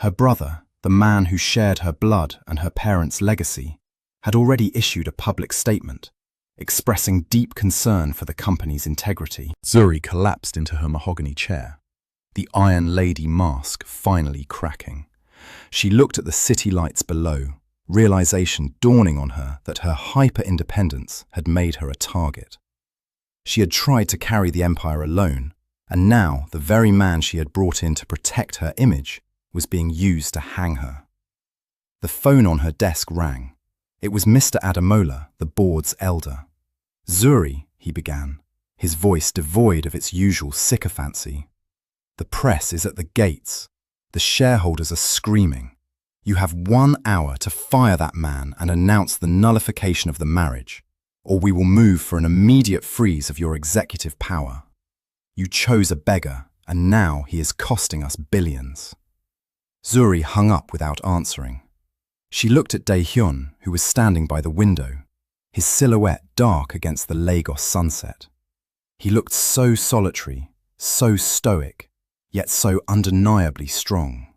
Her brother, the man who shared her blood and her parents' legacy, had already issued a public statement, expressing deep concern for the company's integrity. Zuri collapsed into her mahogany chair, the Iron Lady mask finally cracking. She looked at the city lights below, realization dawning on her that her hyper-independence had made her a target. She had tried to carry the empire alone, and now the very man she had brought in to protect her image was being used to hang her. The phone on her desk rang. It was Mr. Adamola, the board's elder. "Zuri," he began, his voice devoid of its usual sycophancy. "The press is at the gates. The shareholders are screaming. You have 1 hour to fire that man and announce the nullification of the marriage, or we will move for an immediate freeze of your executive power. You chose a beggar, and now he is costing us billions." Zuri hung up without answering. She looked at Dae-Hyun, who was standing by the window, his silhouette dark against the Lagos sunset. He looked so solitary, so stoic, yet so undeniably strong.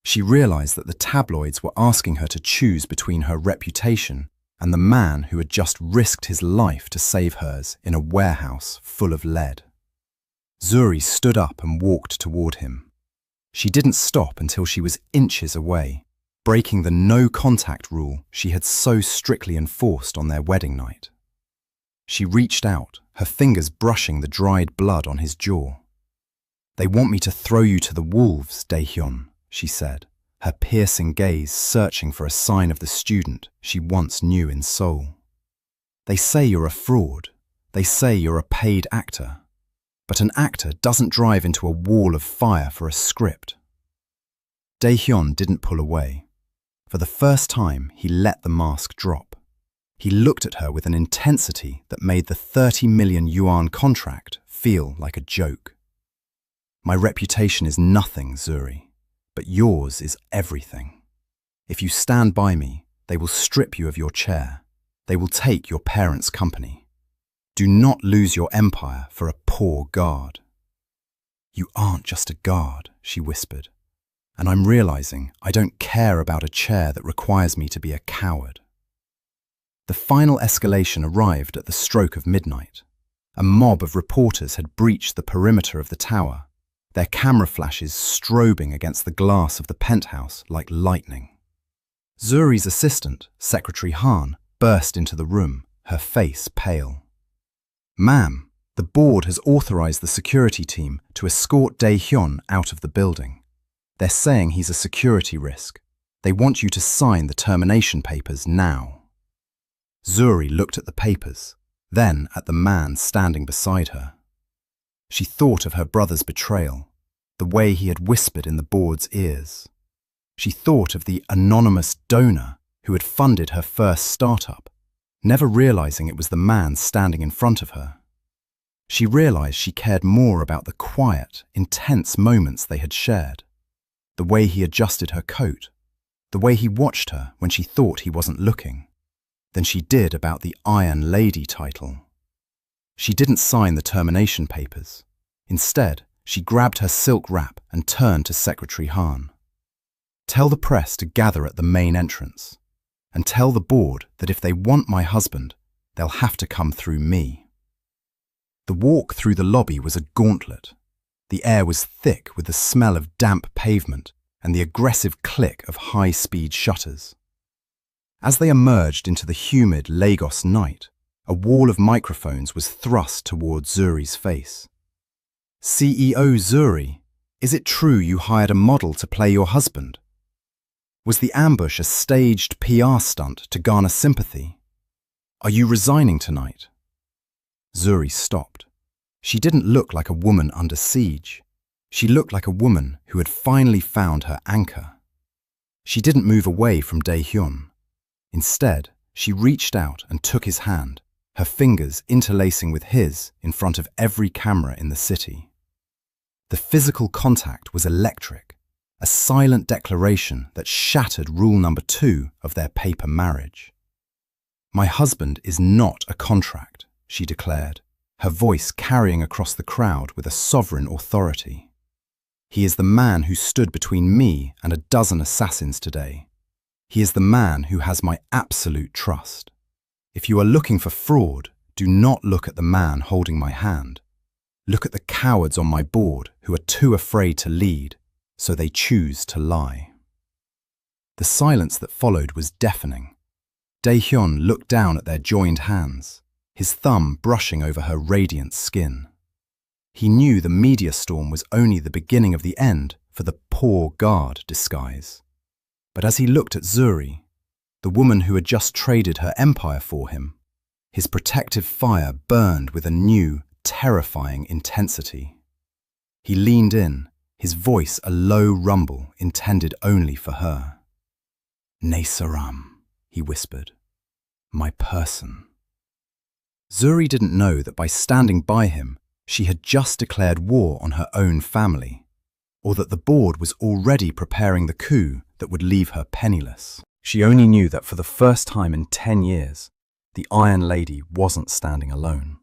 She realized that the tabloids were asking her to choose between her reputation and the man who had just risked his life to save hers in a warehouse full of lead. Zuri stood up and walked toward him. She didn't stop until she was inches away, breaking the no-contact rule she had so strictly enforced on their wedding night. She reached out, her fingers brushing the dried blood on his jaw. "They want me to throw you to the wolves, Dae-Hyun," she said, her piercing gaze searching for a sign of the student she once knew in Seoul. "They say you're a fraud. They say you're a paid actor. But an actor doesn't drive into a wall of fire for a script." Dae-Hyun didn't pull away. For the first time, he let the mask drop. He looked at her with an intensity that made the 30 million yuan contract feel like a joke. "My reputation is nothing, Zuri, but yours is everything. If you stand by me, they will strip you of your chair. They will take your parents' company. Do not lose your empire for a poor guard." "You aren't just a guard," she whispered, "and I'm realizing I don't care about a chair that requires me to be a coward." The final escalation arrived at the stroke of midnight. A mob of reporters had breached the perimeter of the tower, their camera flashes strobing against the glass of the penthouse like lightning. Zuri's assistant, Secretary Han, burst into the room, her face pale. "Ma'am, the board has authorized the security team to escort Dae-Hyun out of the building. They're saying he's a security risk. They want you to sign the termination papers now." Zuri looked at the papers, then at the man standing beside her. She thought of her brother's betrayal, the way he had whispered in the board's ears. She thought of the anonymous donor who had funded her first startup, never realizing it was the man standing in front of her. She realized she cared more about the quiet, intense moments they had shared, the way he adjusted her coat, the way he watched her when she thought he wasn't looking, than she did about the Iron Lady title. She didn't sign the termination papers. Instead, she grabbed her silk wrap and turned to Secretary Han. "Tell the press to gather at the main entrance, and tell the board that if they want my husband, they'll have to come through me." The walk through the lobby was a gauntlet. The air was thick with the smell of damp pavement and the aggressive click of high-speed shutters. As they emerged into the humid Lagos night, a wall of microphones was thrust towards Zuri's face. "CEO Zuri, is it true you hired a model to play your husband? Was the ambush a staged PR stunt to garner sympathy? Are you resigning tonight?" Zuri stopped. She didn't look like a woman under siege. She looked like a woman who had finally found her anchor. She didn't move away from Dae-Hyun. Instead, she reached out and took his hand, her fingers interlacing with his in front of every camera in the city. The physical contact was electric, a silent declaration that shattered rule number 2 of their paper marriage. "My husband is not a contract," she declared, her voice carrying across the crowd with a sovereign authority. "He is the man who stood between me and a dozen assassins today. He is the man who has my absolute trust. If you are looking for fraud, do not look at the man holding my hand. Look at the cowards on my board who are too afraid to lead, so they choose to lie." The silence that followed was deafening. Dae-Hyun looked down at their joined hands, his thumb brushing over her radiant skin. He knew the media storm was only the beginning of the end for the poor guard disguise. But as he looked at Zuri, the woman who had just traded her empire for him, his protective fire burned with a new, terrifying intensity. He leaned in, his voice a low rumble intended only for her. "Ne Saram," he whispered. "My person." Zuri didn't know that by standing by him, she had just declared war on her own family, or that the board was already preparing the coup that would leave her penniless. She only knew that for the first time in 10 years, the Iron Lady wasn't standing alone.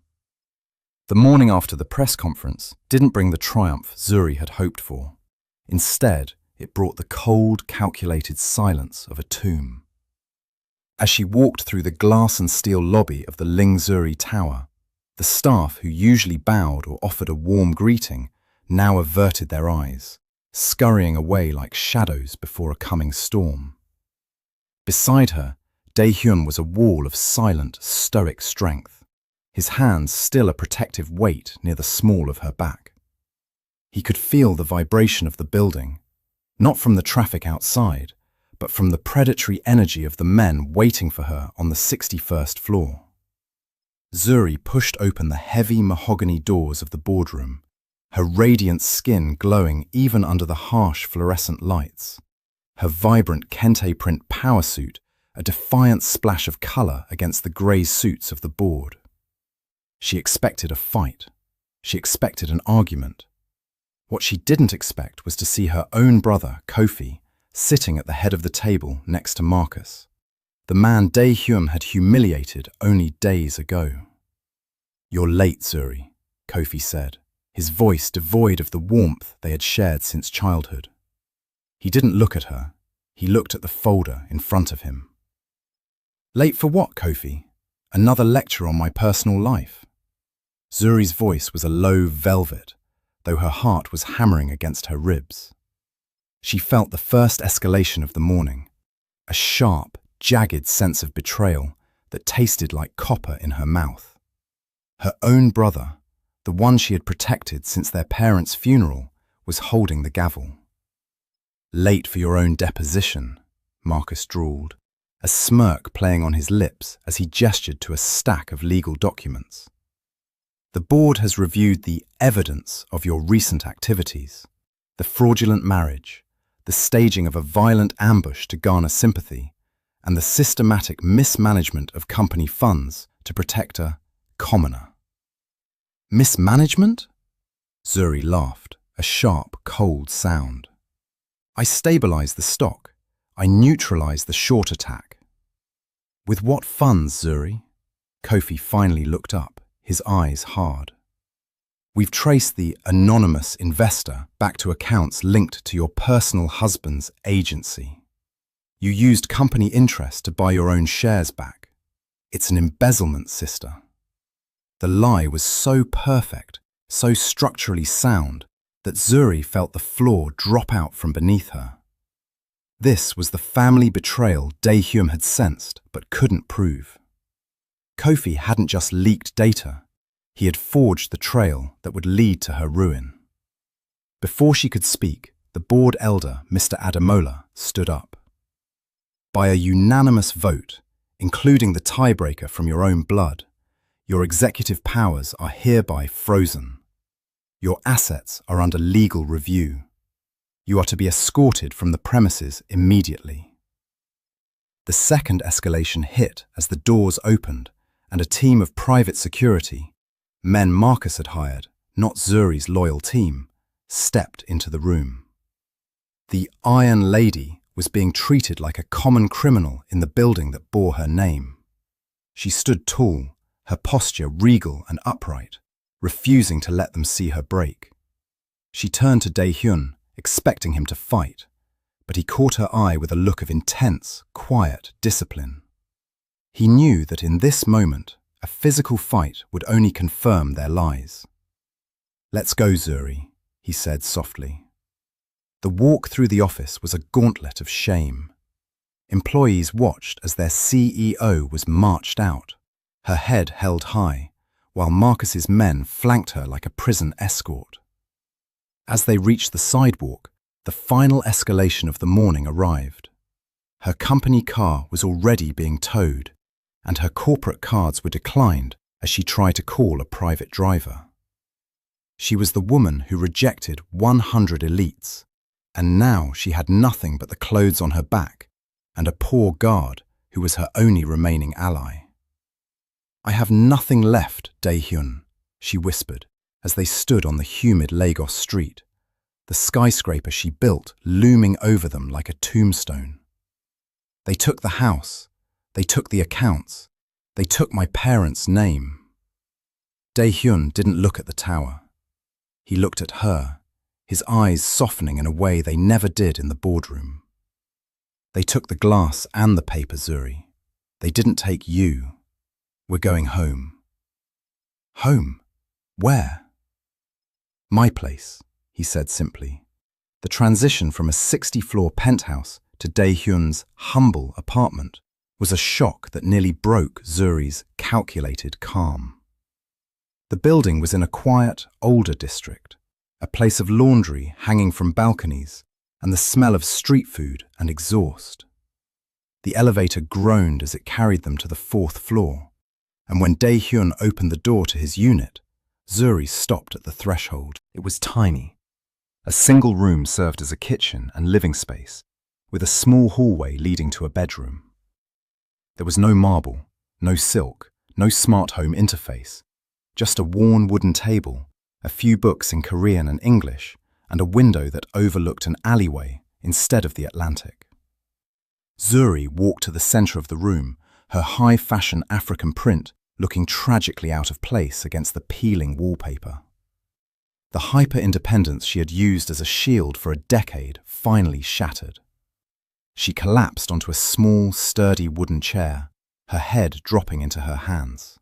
The morning after the press conference didn't bring the triumph Zuri had hoped for. Instead, it brought the cold, calculated silence of a tomb. As she walked through the glass and steel lobby of the Lingzuri Tower, the staff who usually bowed or offered a warm greeting now averted their eyes, scurrying away like shadows before a coming storm. Beside her, Dae-Hyun was a wall of silent, stoic strength, his hands still a protective weight near the small of her back. He could feel the vibration of the building, not from the traffic outside, but from the predatory energy of the men waiting for her on the 61st floor. Zuri pushed open the heavy mahogany doors of the boardroom, her radiant skin glowing even under the harsh fluorescent lights, her vibrant kente print power suit a defiant splash of color against the grey suits of the board. She expected a fight. She expected an argument. What she didn't expect was to see her own brother, Kofi, sitting at the head of the table next to Marcus, the man Dae-Hyun had humiliated only days ago. "You're late, Zuri," Kofi said, his voice devoid of the warmth they had shared since childhood. He didn't look at her. He looked at the folder in front of him. "Late for what, Kofi? Another lecture on my personal life?" Zuri's voice was a low velvet, though her heart was hammering against her ribs. She felt the first escalation of the morning, a sharp, jagged sense of betrayal that tasted like copper in her mouth. Her own brother, the one she had protected since their parents' funeral, was holding the gavel. "Late for your own deposition," Marcus drawled, a smirk playing on his lips as he gestured to a stack of legal documents. "The board has reviewed the evidence of your recent activities, the fraudulent marriage, the staging of a violent ambush to garner sympathy, and the systematic mismanagement of company funds to protect a commoner." "Mismanagement?" Zuri laughed, a sharp, cold sound. "I stabilized the stock. I neutralized the short attack." "With what funds, Zuri?" Kofi finally looked up, his eyes hard. "We've traced the anonymous investor back to accounts linked to your personal husband's agency. You used company interest to buy your own shares back. It's an embezzlement, sister." The lie was so perfect, so structurally sound, that Zuri felt the floor drop out from beneath her. This was the family betrayal Dae-Hyun had sensed but couldn't prove. Kofi hadn't just leaked data, he had forged the trail that would lead to her ruin. Before she could speak, the board elder, Mr. Ademola, stood up. "By a unanimous vote, including the tiebreaker from your own blood, your executive powers are hereby frozen. Your assets are under legal review. You are to be escorted from the premises immediately." The second escalation hit as the doors opened and a team of private security, men Marcus had hired, not Zuri's loyal team, stepped into the room. The Iron Lady was being treated like a common criminal in the building that bore her name. She stood tall, her posture regal and upright, refusing to let them see her break. She turned to Dae-Hyun, expecting him to fight, but he caught her eye with a look of intense, quiet discipline. He knew that in this moment, a physical fight would only confirm their lies. "Let's go, Zuri," he said softly. The walk through the office was a gauntlet of shame. Employees watched as their CEO was marched out, her head held high, while Marcus's men flanked her like a prison escort. As they reached the sidewalk, the final escalation of the morning arrived. Her company car was already being towed, and her corporate cards were declined as she tried to call a private driver. She was the woman who rejected 100 elites, and now she had nothing but the clothes on her back and a poor guard who was her only remaining ally. "I have nothing left, Dae-Hyun," she whispered as they stood on the humid Lagos street, the skyscraper she built looming over them like a tombstone. "They took the house, they took the accounts, they took my parents' name." Dae-Hyun didn't look at the tower. He looked at her, his eyes softening in a way they never did in the boardroom. "They took the glass and the paper, Zuri. They didn't take you. We're going home." "Home? Where?" "My place," he said simply. The transition from a 60-floor penthouse to Dae-Hyun's humble apartment was a shock that nearly broke Zuri's calculated calm. The building was in a quiet, older district, a place of laundry hanging from balconies and the smell of street food and exhaust. The elevator groaned as it carried them to the 4th floor, and when Dae-Hyun opened the door to his unit, Zuri stopped at the threshold. It was tiny. A single room served as a kitchen and living space, with a small hallway leading to a bedroom. There was no marble, no silk, no smart home interface, just a worn wooden table, a few books in Korean and English, and a window that overlooked an alleyway instead of the Atlantic. Zuri walked to the center of the room, her high-fashion African print looking tragically out of place against the peeling wallpaper. The hyper-independence she had used as a shield for a decade finally shattered. She collapsed onto a small, sturdy wooden chair, her head dropping into her hands.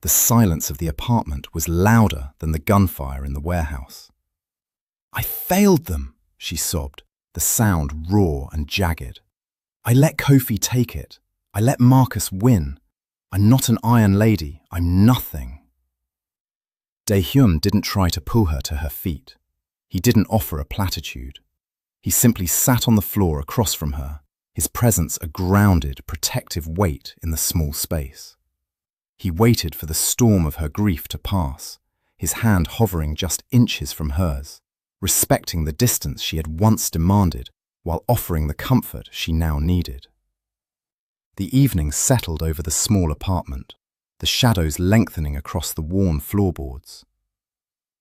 The silence of the apartment was louder than the gunfire in the warehouse. "I failed them," she sobbed, the sound raw and jagged. "I let Kofi take it. I let Marcus win. I'm not an Iron Lady. I'm nothing." Dae-Hyun didn't try to pull her to her feet. He didn't offer a platitude. He simply sat on the floor across from her, his presence a grounded, protective weight in the small space. He waited for the storm of her grief to pass, his hand hovering just inches from hers, respecting the distance she had once demanded while offering the comfort she now needed. The evening settled over the small apartment, the shadows lengthening across the worn floorboards.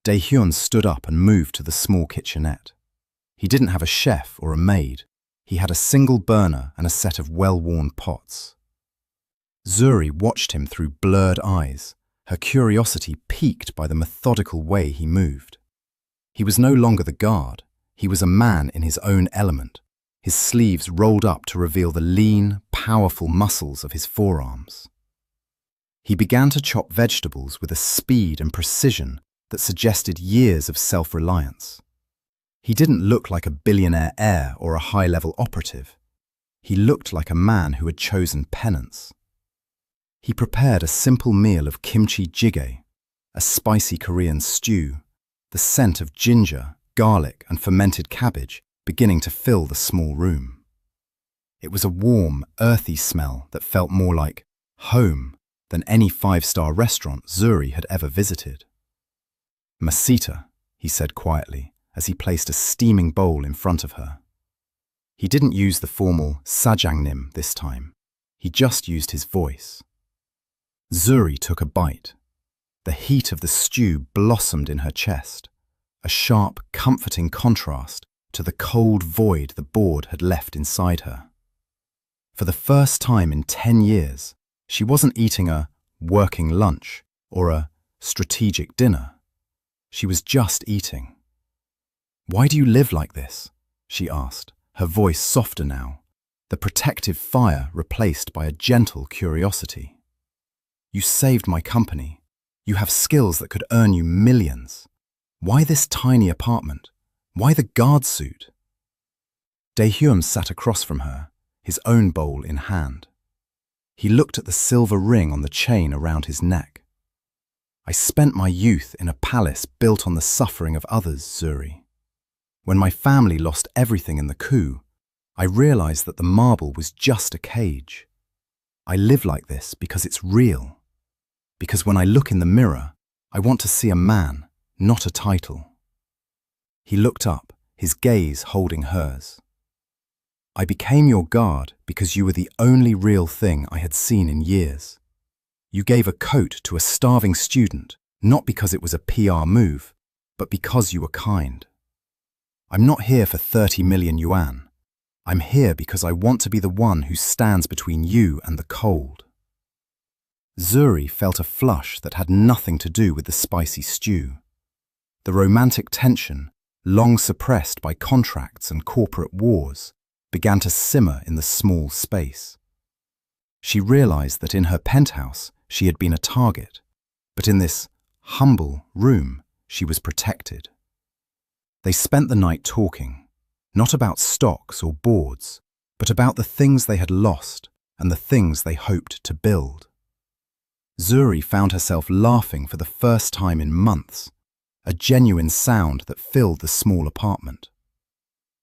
Dae-Hyun stood up and moved to the small kitchenette. He didn't have a chef or a maid. He had a single burner and a set of well-worn pots. Zuri watched him through blurred eyes, her curiosity piqued by the methodical way he moved. He was no longer the guard. He was a man in his own element, his sleeves rolled up to reveal the lean, powerful muscles of his forearms. He began to chop vegetables with a speed and precision that suggested years of self-reliance. He didn't look like a billionaire heir or a high-level operative. He looked like a man who had chosen penance. He prepared a simple meal of kimchi jjigae, a spicy Korean stew, the scent of ginger, garlic, and fermented cabbage beginning to fill the small room. It was a warm, earthy smell that felt more like home than any five-star restaurant Zuri had ever visited. "Masita," he said quietly as he placed a steaming bowl in front of her. He didn't use the formal sajangnim this time. He just used his voice. Zuri took a bite. The heat of the stew blossomed in her chest, a sharp, comforting contrast to the cold void the board had left inside her. For the first time in 10 years, she wasn't eating a working lunch or a strategic dinner. She was just eating. "Why do you live like this?" she asked, her voice softer now, the protective fire replaced by a gentle curiosity. "You saved my company. You have skills that could earn you millions. Why this tiny apartment? Why the guard suit?" Dae-Hyun sat across from her, his own bowl in hand. He looked at the silver ring on the chain around his neck. "I spent my youth in a palace built on the suffering of others, Zuri. When my family lost everything in the coup, I realized that the marble was just a cage. I live like this because it's real. Because when I look in the mirror, I want to see a man, not a title." He looked up, his gaze holding hers. "I became your guard because you were the only real thing I had seen in years. You gave a coat to a starving student, not because it was a PR move, but because you were kind. I'm not here for 30 million yuan. I'm here because I want to be the one who stands between you and the cold." Zuri felt a flush that had nothing to do with the spicy stew. The romantic tension, long suppressed by contracts and corporate wars, began to simmer in the small space. She realized that in her penthouse she had been a target, but in this humble room she was protected. They spent the night talking, not about stocks or boards, but about the things they had lost and the things they hoped to build. Zuri found herself laughing for the first time in months, a genuine sound that filled the small apartment.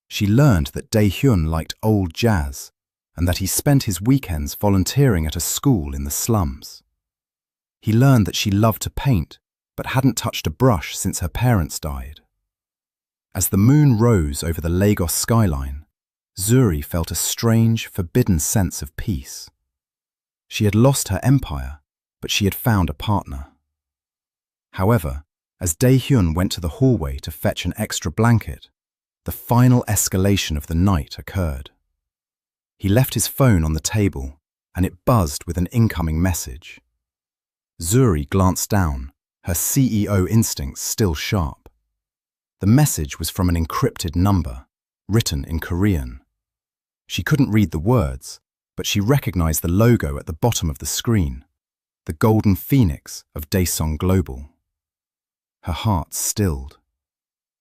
She learned that Dae-Hyun liked old jazz and that he spent his weekends volunteering at a school in the slums. He learned that she loved to paint but hadn't touched a brush since her parents died. As the moon rose over the Lagos skyline, Zuri felt a strange, forbidden sense of peace. She had lost her empire, but she had found a partner. However, as Dae-Hyun went to the hallway to fetch an extra blanket, the final escalation of the night occurred. He left his phone on the table, and it buzzed with an incoming message. Zuri glanced down, her CEO instincts still sharp. The message was from an encrypted number, written in Korean. She couldn't read the words, but she recognized the logo at the bottom of the screen. the golden phoenix of Dae-Hyun Global. Her heart stilled.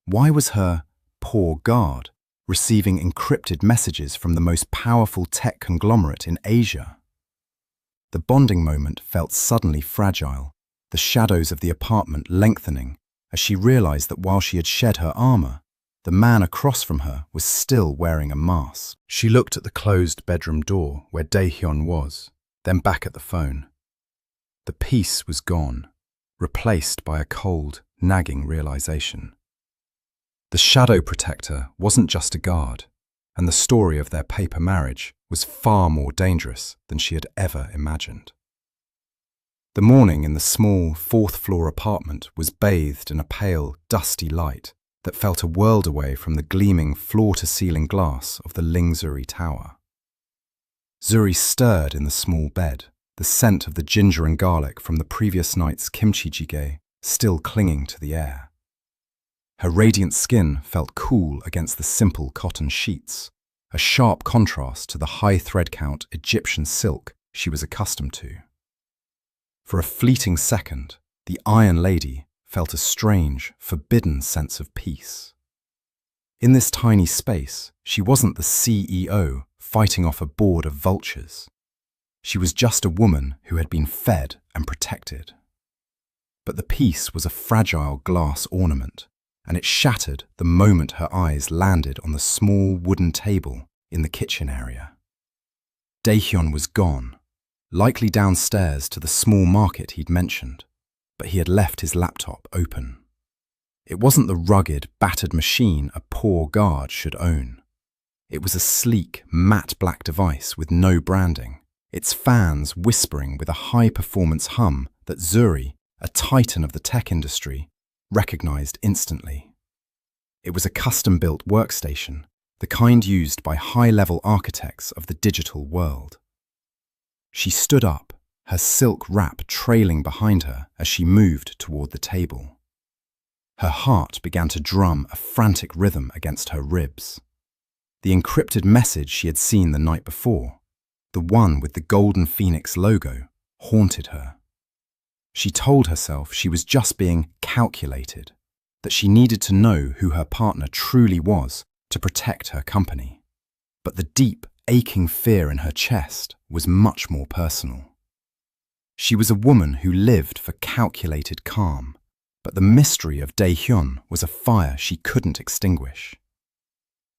Why was her poor guard receiving encrypted messages from the most powerful tech conglomerate in Asia? The bonding moment felt suddenly fragile, the shadows of the apartment lengthening as she realized that while she had shed her armor, the man across from her was still wearing a mask. She looked at the closed bedroom door where Dae-Hyun was, then back at the phone. The peace was gone, replaced by a cold, nagging realization. The shadow protector wasn't just a guard, and the story of their paper marriage was far more dangerous than she had ever imagined. The morning in the small fourth-floor apartment was bathed in a pale, dusty light that felt a world away from the gleaming floor-to-ceiling glass of the Lingzuri Tower. Zuri stirred in the small bed, the scent of the ginger and garlic from the previous night's kimchi jjigae still clinging to the air. Her radiant skin felt cool against the simple cotton sheets, a sharp contrast to the high thread count Egyptian silk she was accustomed to. For a fleeting second, the Iron Lady felt a strange, forbidden sense of peace. In this tiny space, she wasn't the CEO fighting off a board of vultures. She was just a woman who had been fed and protected. But the piece was a fragile glass ornament, and it shattered the moment her eyes landed on the small wooden table in the kitchen area. Dae-Hyun was gone, likely downstairs to the small market he'd mentioned, but he had left his laptop open. It wasn't the rugged, battered machine a poor guard should own. It was a sleek, matte black device with no branding, its fans whispering with a high-performance hum that Zuri, a titan of the tech industry, recognized instantly. It was a custom-built workstation, the kind used by high-level architects of the digital world. She stood up, her silk wrap trailing behind her as she moved toward the table. Her heart began to drum a frantic rhythm against her ribs. The encrypted message she had seen the night before, the one with the golden phoenix logo, haunted her. She told herself she was just being calculated, that she needed to know who her partner truly was to protect her company. But the deep, aching fear in her chest was much more personal. She was a woman who lived for calculated calm, but the mystery of Dae-Hyun was a fire she couldn't extinguish.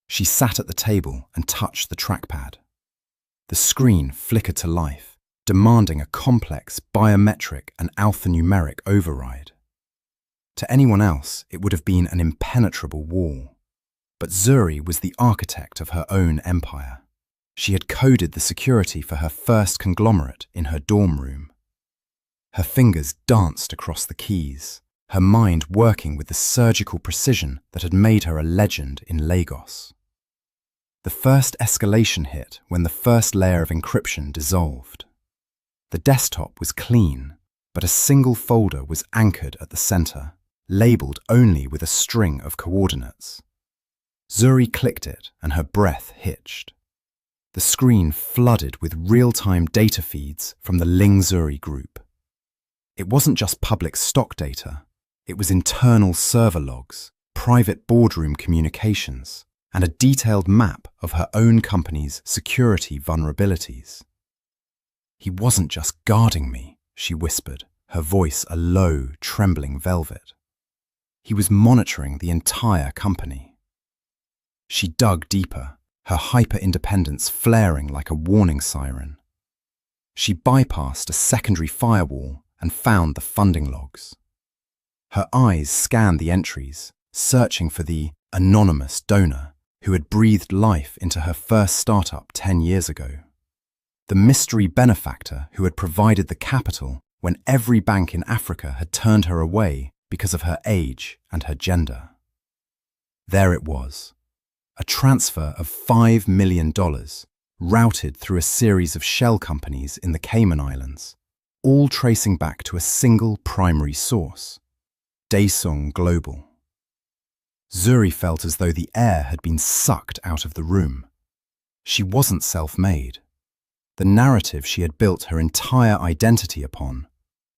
She sat at the table and touched the trackpad. The screen flickered to life, demanding a complex biometric and alphanumeric override. To anyone else, it would have been an impenetrable wall. But Zuri was the architect of her own empire. She had coded the security for her first conglomerate in her dorm room. Her fingers danced across the keys, her mind working with the surgical precision that had made her a legend in Lagos. The first escalation hit when the first layer of encryption dissolved. The desktop was clean, but a single folder was anchored at the center, labeled only with a string of coordinates. Zuri clicked it and her breath hitched. The screen flooded with real-time data feeds from the Lingzuri group. It wasn't just public stock data, it was internal server logs, private boardroom communications, and a detailed map of her own company's security vulnerabilities. "He wasn't just guarding me," she whispered, her voice a low, trembling velvet. "He was monitoring the entire company." She dug deeper, her hyper-independence flaring like a warning siren. She bypassed a secondary firewall and found the funding logs. Her eyes scanned the entries, searching for the anonymous donor who had breathed life into her first startup 10 years ago. The mystery benefactor who had provided the capital when every bank in Africa had turned her away because of her age and her gender. There it was, a transfer of $5 million, routed through a series of shell companies in the Cayman Islands, all tracing back to a single primary source, Dae-Hyun Global. Zuri felt as though the air had been sucked out of the room. She wasn't self-made. The narrative she had built her entire identity upon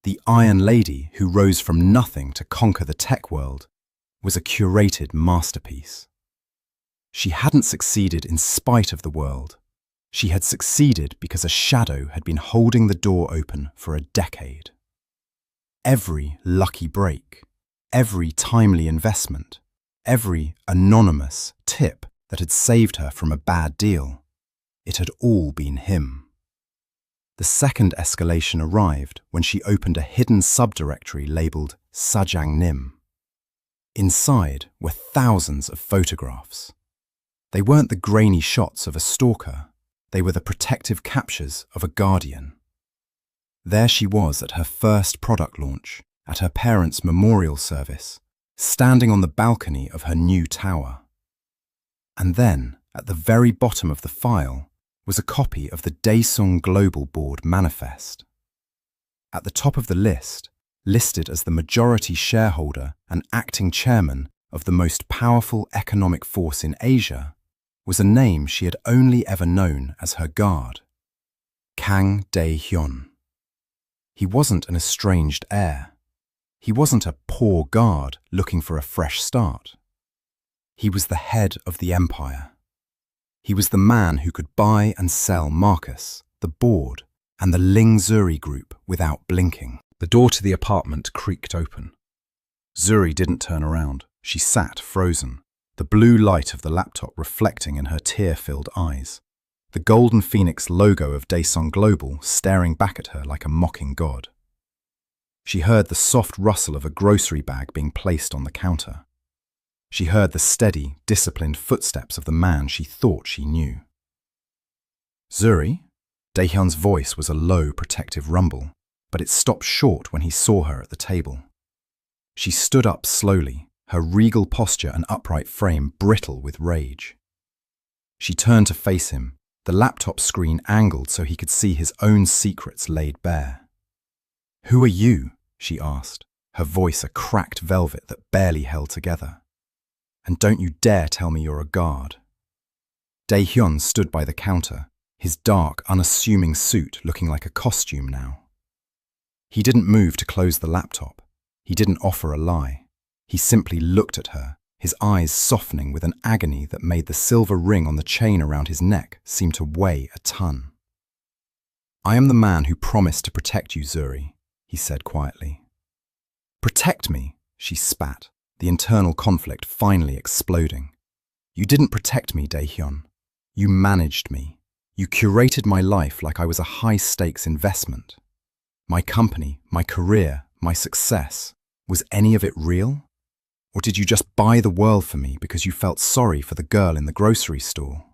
The Iron Lady who rose from nothing to conquer the tech world was a curated masterpiece. She hadn't succeeded in spite of the world. She had succeeded because a shadow had been holding the door open for a decade. Every lucky break, every timely investment, every anonymous tip that had saved her from a bad deal, it had all been him. The second escalation arrived when she opened a hidden subdirectory labeled Sajang Nim. Inside were thousands of photographs. They weren't the grainy shots of a stalker, they were the protective captures of a guardian. There she was at her first product launch, at her parents' memorial service, standing on the balcony of her new tower. And then, at the very bottom of the file, was a copy of the Dae-Hyun Global Board Manifest. At the top of the list, listed as the majority shareholder and acting chairman of the most powerful economic force in Asia, was a name she had only ever known as her guard, Kang Dae-Hyun. He wasn't an estranged heir. He wasn't a poor guard looking for a fresh start. He was the head of the empire. He was the man who could buy and sell Marcus, the board, and the Ling Zuri group without blinking. The door to the apartment creaked open. Zuri didn't turn around. She sat frozen, the blue light of the laptop reflecting in her tear-filled eyes, the golden phoenix logo of Dae-Hyun Global staring back at her like a mocking god. She heard the soft rustle of a grocery bag being placed on the counter. She heard the steady, disciplined footsteps of the man she thought she knew. Zuri? Dae-Hyun's voice was a low, protective rumble, but it stopped short when he saw her at the table. She stood up slowly, her regal posture and upright frame brittle with rage. She turned to face him, the laptop screen angled so he could see his own secrets laid bare. "Who are you?" she asked, her voice a cracked velvet that barely held together. "And don't you dare tell me you're a guard." Dae-Hyun stood by the counter, his dark, unassuming suit looking like a costume now. He didn't move to close the laptop. He didn't offer a lie. He simply looked at her, his eyes softening with an agony that made the silver ring on the chain around his neck seem to weigh a ton. "I am the man who promised to protect you, Zuri," he said quietly. "Protect me," she spat, the internal conflict finally exploding. "You didn't protect me, Dae-Hyun. You managed me. You curated my life like I was a high-stakes investment. My company, my career, my success, was any of it real? Or did you just buy the world for me because you felt sorry for the girl in the grocery store?"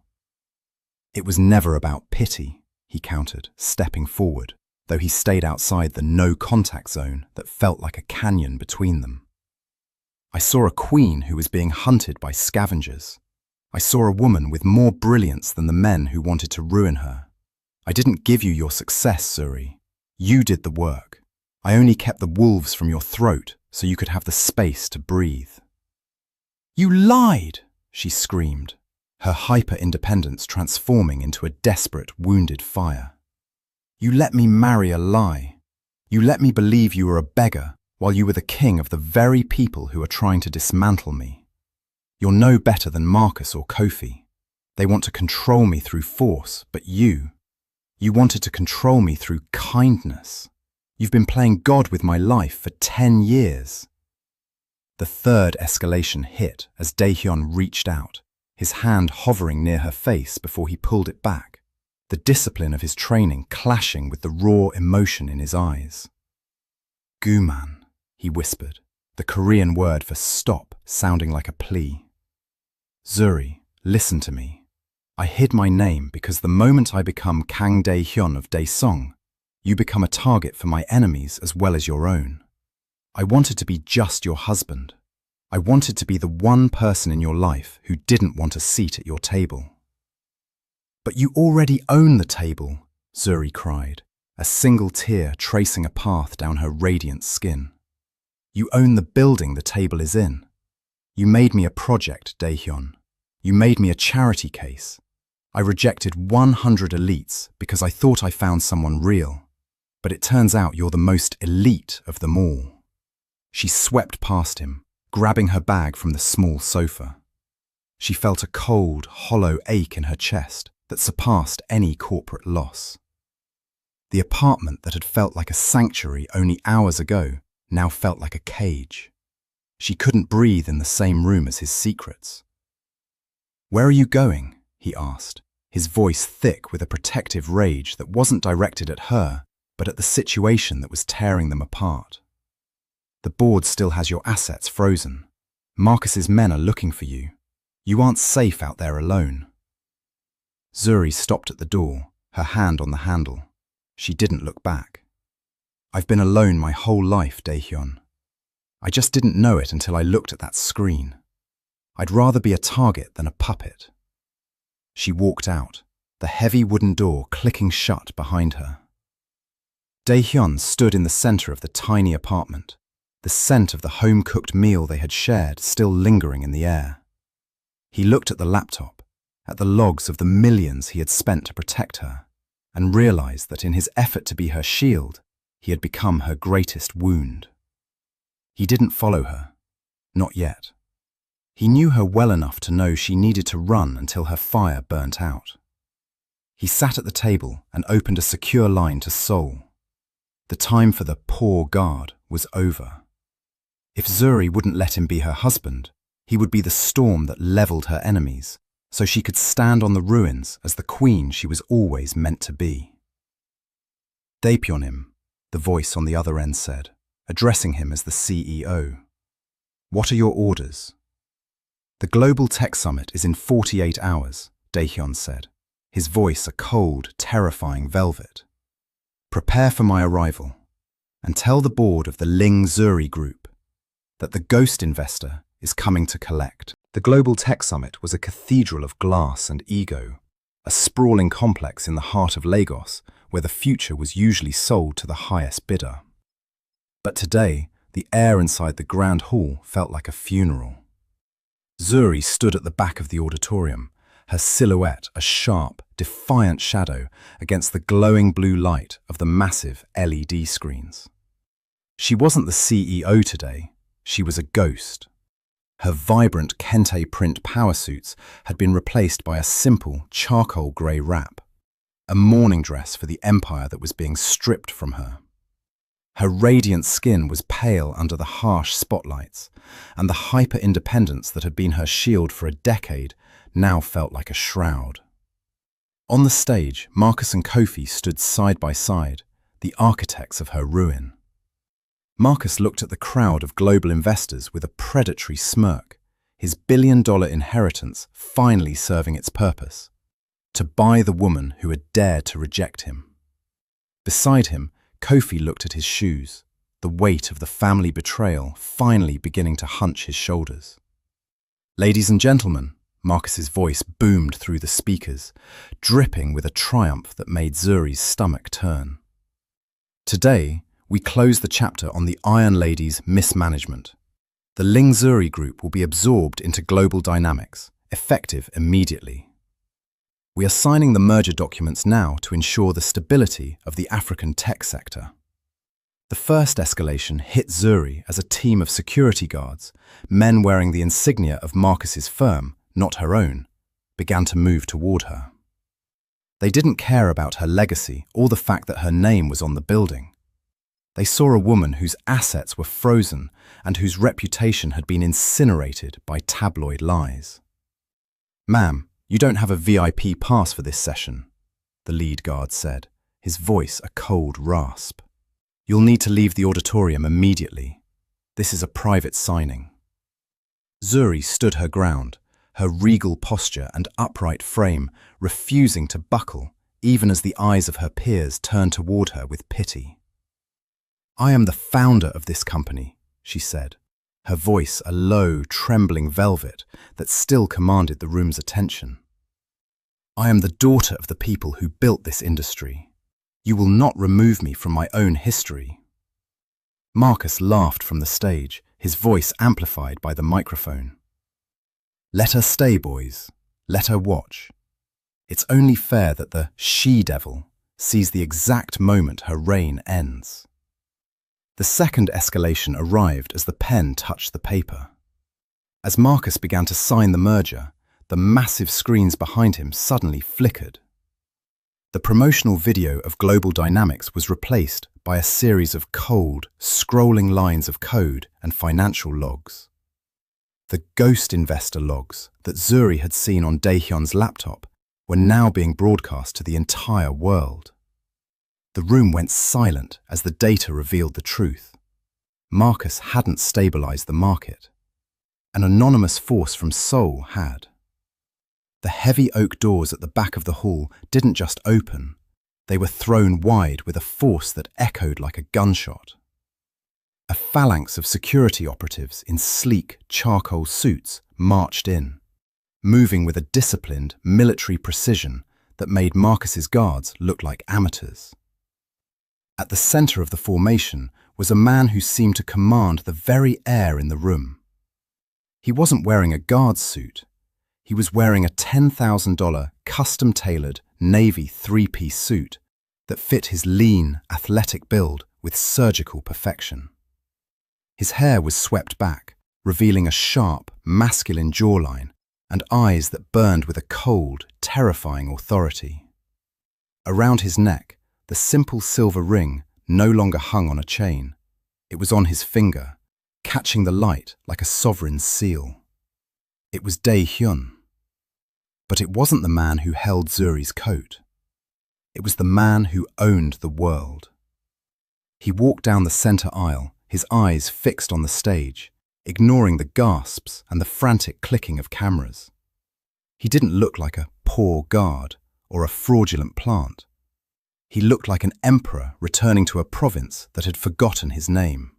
"It was never about pity," he countered, stepping forward, though he stayed outside the no-contact zone that felt like a canyon between them. "I saw a queen who was being hunted by scavengers. I saw a woman with more brilliance than the men who wanted to ruin her. I didn't give you your success, Zuri. You did the work. I only kept the wolves from your throat so you could have the space to breathe." "You lied!" she screamed, her hyper-independence transforming into a desperate, wounded fire. "You let me marry a lie. You let me believe you were a beggar while you were the king of the very people who are trying to dismantle me. You're no better than Marcus or Kofi. They want to control me through force, but you wanted to control me through kindness. You've been playing God with my life for 10 years. The third escalation hit as Dae-Hyun reached out, his hand hovering near her face before he pulled it back, the discipline of his training clashing with the raw emotion in his eyes. "Guman," he whispered, the Korean word for stop sounding like a plea. "Zuri, listen to me. I hid my name because the moment I become Kang Dae-Hyun of Dae-Sung, you become a target for my enemies as well as your own. I wanted to be just your husband. I wanted to be the one person in your life who didn't want a seat at your table." "But you already own the table," Zuri cried, a single tear tracing a path down her radiant skin. "You own the building the table is in. You made me a project, Dae-Hyun. You made me a charity case. I rejected 100 elites because I thought I found someone real. but it turns out you're the most elite of them all." She swept past him, grabbing her bag from the small sofa. She felt a cold, hollow ache in her chest that surpassed any corporate loss. The apartment that had felt like a sanctuary only hours ago now felt like a cage. She couldn't breathe in the same room as his secrets. "Where are you going?" he asked, his voice thick with a protective rage that wasn't directed at her, but at the situation that was tearing them apart. "The board still has your assets frozen. Marcus's men are looking for you. You aren't safe out there alone." Zuri stopped at the door, her hand on the handle. She didn't look back. "I've been alone my whole life, Dae-Hyun. I just didn't know it until I looked at that screen. I'd rather be a target than a puppet." She walked out, the heavy wooden door clicking shut behind her. Dae-Hyun stood in the center of the tiny apartment, the scent of the home-cooked meal they had shared still lingering in the air. He looked at the laptop, at the logs of the millions he had spent to protect her, and realized that in his effort to be her shield, he had become her greatest wound. He didn't follow her, not yet. He knew her well enough to know she needed to run until her fire burnt out. He sat at the table and opened a secure line to Seoul. The time for the poor guard was over. If Zuri wouldn't let him be her husband, he would be the storm that leveled her enemies, so she could stand on the ruins as the queen she was always meant to be. "Dae-Hyun," the voice on the other end said, addressing him as the CEO. "What are your orders?" "The Global Tech Summit is in 48 hours, Dae-Hyun said, his voice a cold, terrifying velvet. "Prepare for my arrival, and tell the board of the Ling Zuri Group that the ghost investor is coming to collect." The Global Tech Summit was a cathedral of glass and ego, a sprawling complex in the heart of Lagos where the future was usually sold to the highest bidder. But today, the air inside the grand hall felt like a funeral. Zuri stood at the back of the auditorium, her silhouette a sharp, defiant shadow against the glowing blue light of the massive LED screens. She wasn't the CEO today, she was a ghost. Her vibrant kente print power suits had been replaced by a simple charcoal grey wrap, a mourning dress for the empire that was being stripped from her. Her radiant skin was pale under the harsh spotlights, and the hyper-independence that had been her shield for a decade now felt like a shroud. On the stage, Marcus and Kofi stood side by side, the architects of her ruin. Marcus looked at the crowd of global investors with a predatory smirk, his billion-dollar inheritance finally serving its purpose, to buy the woman who had dared to reject him. Beside him, Kofi looked at his shoes, the weight of the family betrayal finally beginning to hunch his shoulders. "Ladies and gentlemen," Marcus's voice boomed through the speakers, dripping with a triumph that made Zuri's stomach turn. "Today, we close the chapter on the Iron Lady's mismanagement. The Ling Zuri Group will be absorbed into global dynamics, effective immediately. We are signing the merger documents now to ensure the stability of the African tech sector." The first escalation hit Zuri as a team of security guards, men wearing the insignia of Marcus's firm, not her own, began to move toward her. They didn't care about her legacy or the fact that her name was on the building. They saw a woman whose assets were frozen and whose reputation had been incinerated by tabloid lies. "Ma'am, you don't have a VIP pass for this session," the lead guard said, his voice a cold rasp. "You'll need to leave the auditorium immediately. This is a private signing." Zuri stood her ground, her regal posture and upright frame refusing to buckle even as the eyes of her peers turned toward her with pity. "I am the founder of this company," she said, her voice a low, trembling velvet that still commanded the room's attention. "I am the daughter of the people who built this industry. You will not remove me from my own history." Marcus laughed from the stage, his voice amplified by the microphone. "Let her stay, boys. Let her watch. It's only fair that the she-devil sees the exact moment her reign ends. The second escalation arrived as the pen touched the paper. As Marcus began to sign the merger, the massive screens behind him suddenly flickered. The promotional video of Global Dynamics was replaced by a series of cold, scrolling lines of code and financial logs. The ghost investor logs that Zuri had seen on Dae-Hyun's laptop were now being broadcast to the entire world. The room went silent as the data revealed the truth. Marcus hadn't stabilized the market. An anonymous force from Seoul had. The heavy oak doors at the back of the hall didn't just open, they were thrown wide with a force that echoed like a gunshot. A phalanx of security operatives in sleek charcoal suits marched in, moving with a disciplined military precision that made Marcus's guards look like amateurs. At the center of the formation was a man who seemed to command the very air in the room. He wasn't wearing a guard suit. He was wearing a $10,000 custom-tailored navy three-piece suit that fit his lean, athletic build with surgical perfection. His hair was swept back, revealing a sharp, masculine jawline and eyes that burned with a cold, terrifying authority. Around his neck, the simple silver ring no longer hung on a chain. It was on his finger, catching the light like a sovereign's seal. It was Dae-Hyun. But it wasn't the man who held Zuri's coat. It was the man who owned the world. He walked down the center aisle, his eyes fixed on the stage, ignoring the gasps and the frantic clicking of cameras. He didn't look like a poor guard or a fraudulent plant. He looked like an emperor returning to a province that had forgotten his name.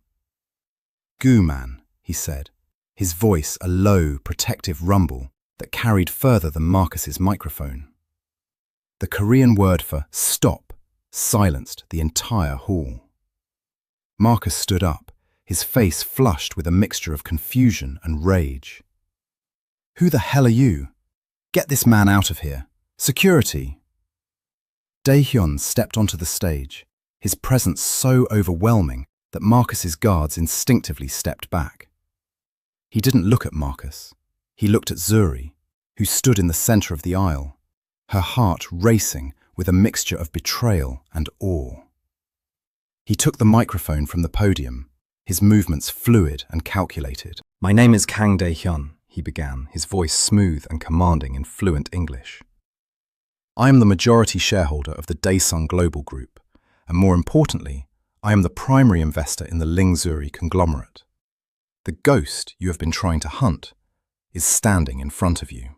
"Gu-man," he said, his voice a low, protective rumble that carried further than Marcus's microphone. The Korean word for stop silenced the entire hall. Marcus stood up, his face flushed with a mixture of confusion and rage. "Who the hell are you? Get this man out of here. Security!" Dae-Hyun stepped onto the stage, his presence so overwhelming that Marcus's guards instinctively stepped back. He didn't look at Marcus. He looked at Zuri, who stood in the center of the aisle, her heart racing with a mixture of betrayal and awe. He took the microphone from the podium, his movements fluid and calculated. "My name is Kang Dae-Hyun," he began, his voice smooth and commanding in fluent English. "I am the majority shareholder of the Dae-Sun Global Group, and more importantly, I am the primary investor in the Ling-Zuri conglomerate. The ghost you have been trying to hunt is standing in front of you."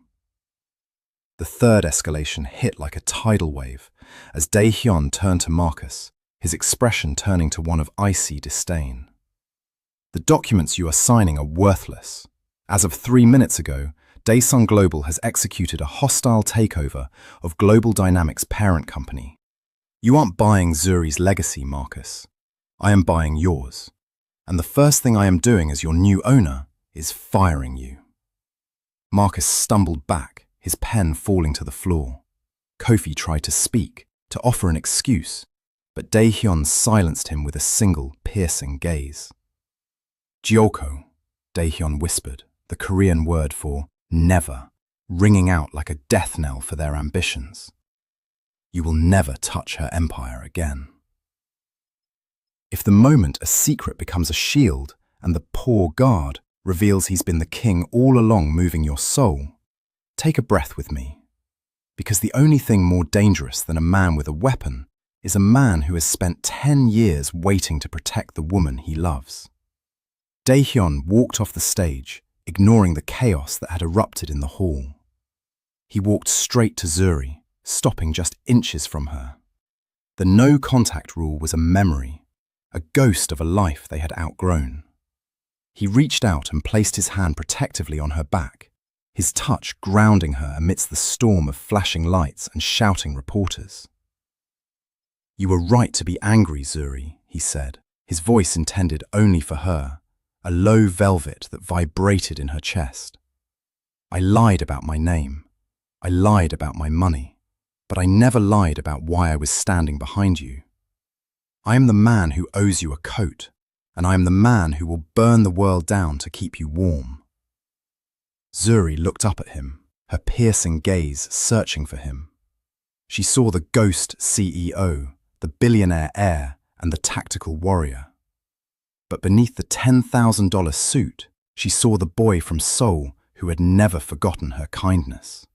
The third escalation hit like a tidal wave as Dae-Hyun turned to Marcus, his expression turning to one of icy disdain. "The documents you are signing are worthless. As of 3 minutes ago, Dae-Sun Global has executed a hostile takeover of Global Dynamics' parent company. You aren't buying Zuri's legacy, Marcus. I am buying yours. And the first thing I am doing as your new owner is firing you." Marcus stumbled back, his pen falling to the floor. Kofi tried to speak, to offer an excuse, but Dae-Hyun silenced him with a single, piercing gaze. "Gyoko," Dae-Hyun whispered, the Korean word for never, ringing out like a death knell for their ambitions. "You will never touch her empire again." If the moment a secret becomes a shield and the poor guard reveals he's been the king all along moving your soul, take a breath with me. Because the only thing more dangerous than a man with a weapon is a man who has spent 10 years waiting to protect the woman he loves. Dae-Hyun walked off the stage, ignoring the chaos that had erupted in the hall. He walked straight to Zuri, stopping just inches from her. The no-contact rule was a memory, a ghost of a life they had outgrown. He reached out and placed his hand protectively on her back, his touch grounding her amidst the storm of flashing lights and shouting reporters. "You were right to be angry, Zuri," he said, his voice intended only for her, a low velvet that vibrated in her chest. "I lied about my name. I lied about my money. but I never lied about why I was standing behind you. I am the man who owes you a coat, and I am the man who will burn the world down to keep you warm." Zuri looked up at him, her piercing gaze searching for him. She saw the ghost CEO, the billionaire heir, and the tactical warrior. But beneath the $10,000 suit, she saw the boy from Seoul who had never forgotten her kindness.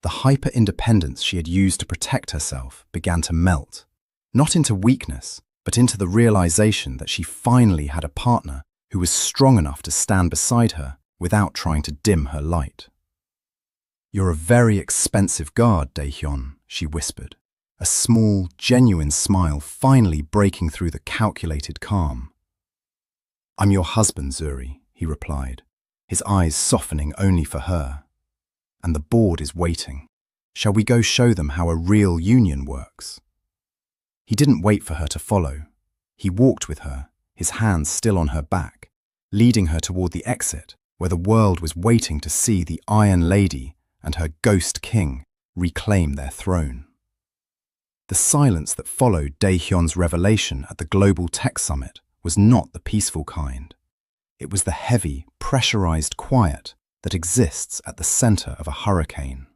The hyper-independence she had used to protect herself began to melt, not into weakness, but into the realization that she finally had a partner who was strong enough to stand beside her without trying to dim her light. "You're a very expensive guard, Dae-Hyun," she whispered, a small, genuine smile finally breaking through the calculated calm. "I'm your husband, Zuri," he replied, his eyes softening only for her. "And the board is waiting. Shall we go show them how a real union works?" He didn't wait for her to follow. He walked with her, his hands still on her back, leading her toward the exit, where the world was waiting to see the Iron Lady and her ghost king reclaim their throne. The silence that followed Dae-Hyun's revelation at the Global Tech Summit was not the peaceful kind. It was the heavy, pressurized quiet that exists at the center of a hurricane.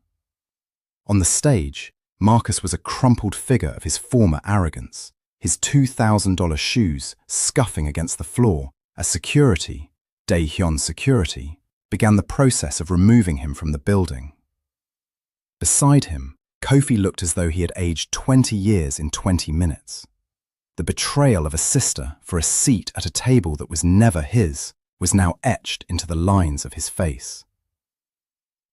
On the stage, Marcus was a crumpled figure of his former arrogance, his $2,000 shoes scuffing against the floor as security, Dae-Hyun's security, began the process of removing him from the building. Beside him, Kofi looked as though he had aged 20 years in 20 minutes. The betrayal of a sister for a seat at a table that was never his was now etched into the lines of his face.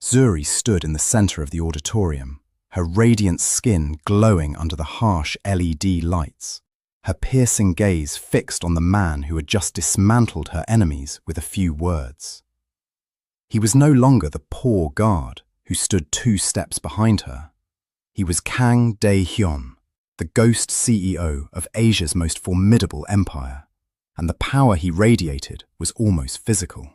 Zuri stood in the center of the auditorium, her radiant skin glowing under the harsh LED lights, her piercing gaze fixed on the man who had just dismantled her enemies with a few words. He was no longer the poor guard who stood 2 steps behind her. He was Kang Dae-Hyun, the ghost CEO of Asia's most formidable empire, and the power he radiated was almost physical.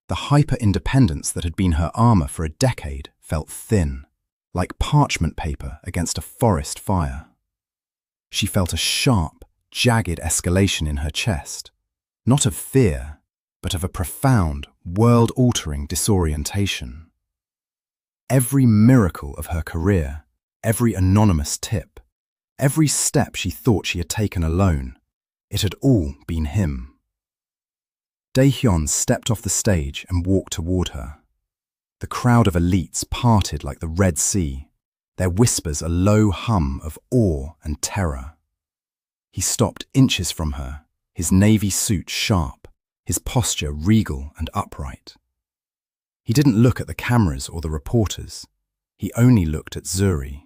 The hyper-independence that had been her armor for a decade felt thin, like parchment paper against a forest fire. She felt a sharp, jagged escalation in her chest, not of fear, but of a profound, world-altering disorientation. Every miracle of her career, every anonymous tip, every step she thought she had taken alone, it had all been him. Dae-Hyun stepped off the stage and walked toward her. The crowd of elites parted like the Red Sea, their whispers a low hum of awe and terror. He stopped inches from her, his navy suit sharp, his posture regal and upright. He didn't look at the cameras or the reporters. He only looked at Zuri.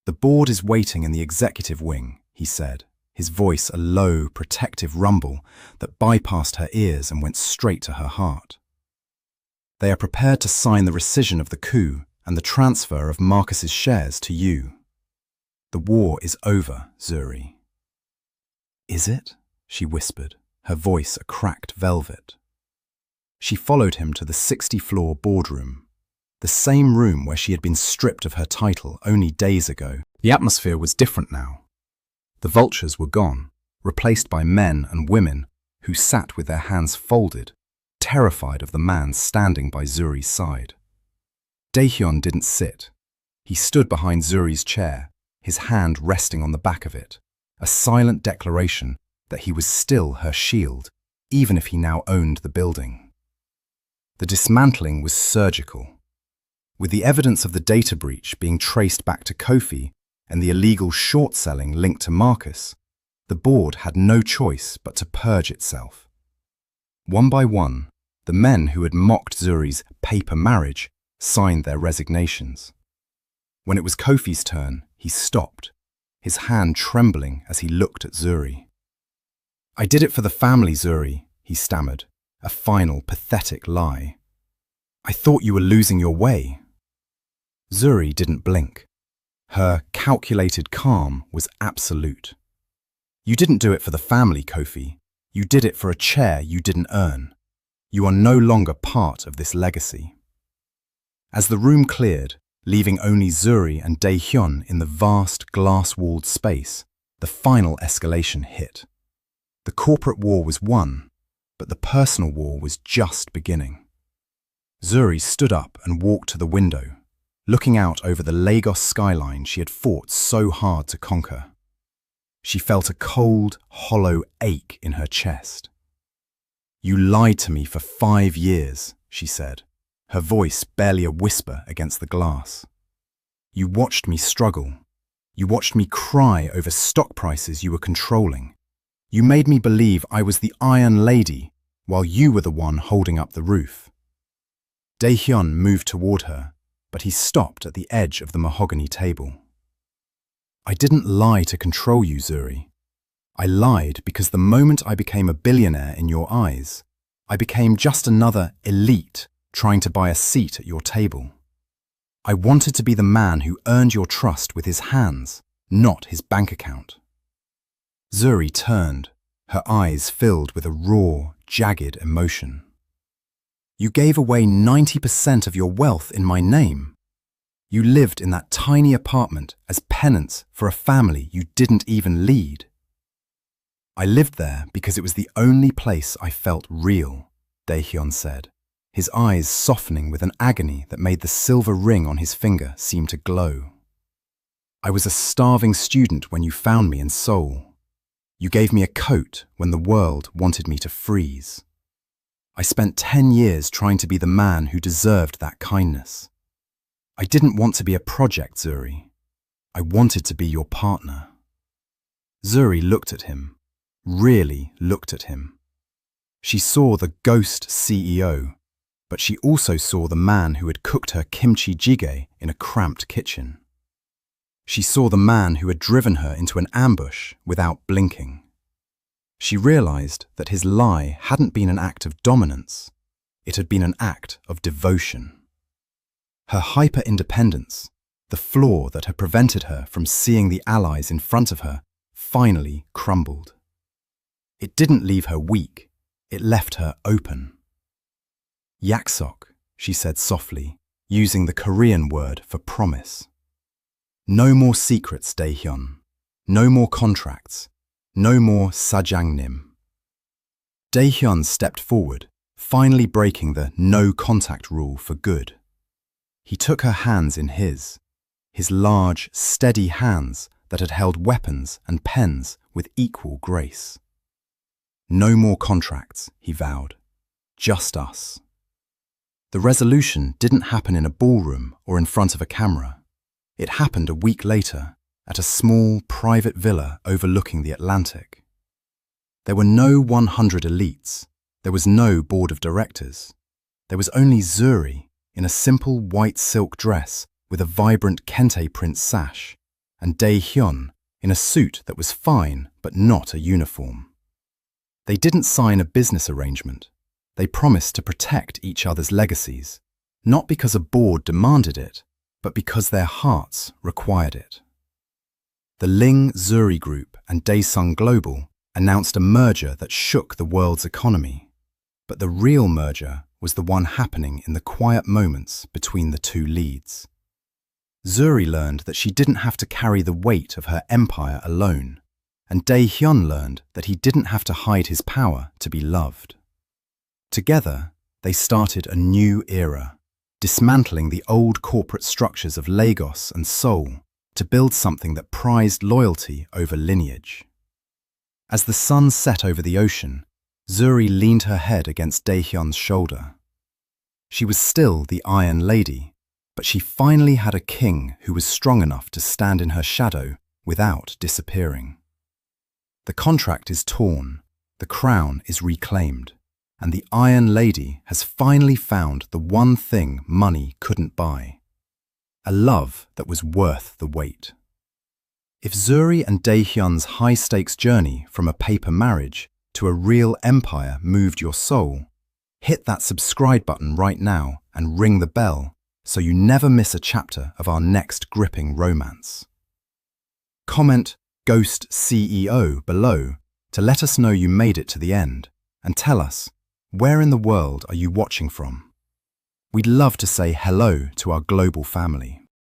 "The board is waiting in the executive wing," he said, his voice a low, protective rumble that bypassed her ears and went straight to her heart. "They are prepared to sign the rescission of the coup and the transfer of Marcus's shares to you. The war is over, Zuri." "Is it?" she whispered, her voice a cracked velvet. She followed him to the 60-floor boardroom, the same room where she had been stripped of her title only days ago. The atmosphere was different now. The vultures were gone, replaced by men and women who sat with their hands folded, terrified of the man standing by Zuri's side. Dae-Hyun didn't sit. He stood behind Zuri's chair, his hand resting on the back of it, a silent declaration that he was still her shield, even if he now owned the building. The dismantling was surgical. With the evidence of the data breach being traced back to Kofi and the illegal short-selling linked to Marcus, the board had no choice but to purge itself. One by one, the men who had mocked Zuri's paper marriage signed their resignations. When it was Kofi's turn, he stopped, his hand trembling as he looked at Zuri. "I did it for the family, Zuri," he stammered, a final, pathetic lie. "I thought you were losing your way." Zuri didn't blink. Her calculated calm was absolute. "You didn't do it for the family, Kofi. You did it for a chair you didn't earn. You are no longer part of this legacy." As the room cleared, leaving only Zuri and Dae-Hyun in the vast glass-walled space. The final escalation hit. The corporate war was won, but the personal war was just beginning. Zuri stood up and walked to the window, looking out over the Lagos skyline she had fought so hard to conquer. She felt a cold, hollow ache in her chest. "You lied to me for 5 years," she said, her voice barely a whisper against the glass. "You watched me struggle. You watched me cry over stock prices you were controlling. You made me believe I was the Iron Lady while you were the one holding up the roof." Dae-Hyun moved toward her, but he stopped at the edge of the mahogany table. "I didn't lie to control you, Zuri. I lied because the moment I became a billionaire in your eyes, I became just another elite trying to buy a seat at your table. I wanted to be the man who earned your trust with his hands, not his bank account." Zuri turned, her eyes filled with a raw, jagged emotion. "You gave away 90% of your wealth in my name. You lived in that tiny apartment as penance for a family you didn't even lead." "I lived there because it was the only place I felt real," Dae-Hyun said, his eyes softening with an agony that made the silver ring on his finger seem to glow. "I was a starving student when you found me in Seoul. You gave me a coat when the world wanted me to freeze. I spent 10 years trying to be the man who deserved that kindness. I didn't want to be a project, Zuri. I wanted to be your partner." Zuri looked at him, really looked at him. She saw the ghost CEO, but she also saw the man who had cooked her kimchi jjigae in a cramped kitchen. She saw the man who had driven her into an ambush without blinking. She realized that his lie hadn't been an act of dominance, it had been an act of devotion. Her hyper-independence, the flaw that had prevented her from seeing the allies in front of her, finally crumbled. It didn't leave her weak, it left her open. "Yaksok," she said softly, using the Korean word for promise. "No more secrets, Dae-Hyun. No more contracts. No more sajangnim." Dae-Hyun stepped forward, finally breaking the no-contact rule for good. He took her hands in his large, steady hands that had held weapons and pens with equal grace. "No more contracts," he vowed. "Just us." The resolution didn't happen in a ballroom or in front of a camera. It happened a week later at a small, private villa overlooking the Atlantic. There were no 100 elites. There was no board of directors. There was only Zuri in a simple white silk dress with a vibrant kente print sash, and Dae-Hyun in a suit that was fine but not a uniform. They didn't sign a business arrangement. They promised to protect each other's legacies, not because a board demanded it, but because their hearts required it. The Ling Zuri Group and Daesung Global announced a merger that shook the world's economy, but the real merger was the one happening in the quiet moments between the two leads. Zuri learned that she didn't have to carry the weight of her empire alone, and Dae-Hyun learned that he didn't have to hide his power to be loved. Together, they started a new era, dismantling the old corporate structures of Lagos and Seoul to build something that prized loyalty over lineage. As the sun set over the ocean, Zuri leaned her head against Dae-Hyun's shoulder. She was still the Iron Lady, but she finally had a king who was strong enough to stand in her shadow without disappearing. The contract is torn, the crown is reclaimed, and the Iron Lady has finally found the one thing money couldn't buy: a love that was worth the wait. If Zuri and Dae-Hyun's high-stakes journey from a paper marriage to a real empire moved your soul, hit that subscribe button right now and ring the bell so you never miss a chapter of our next gripping romance. Comment Ghost CEO below to let us know you made it to the end, and tell us, where in the world are you watching from? We'd love to say hello to our global family.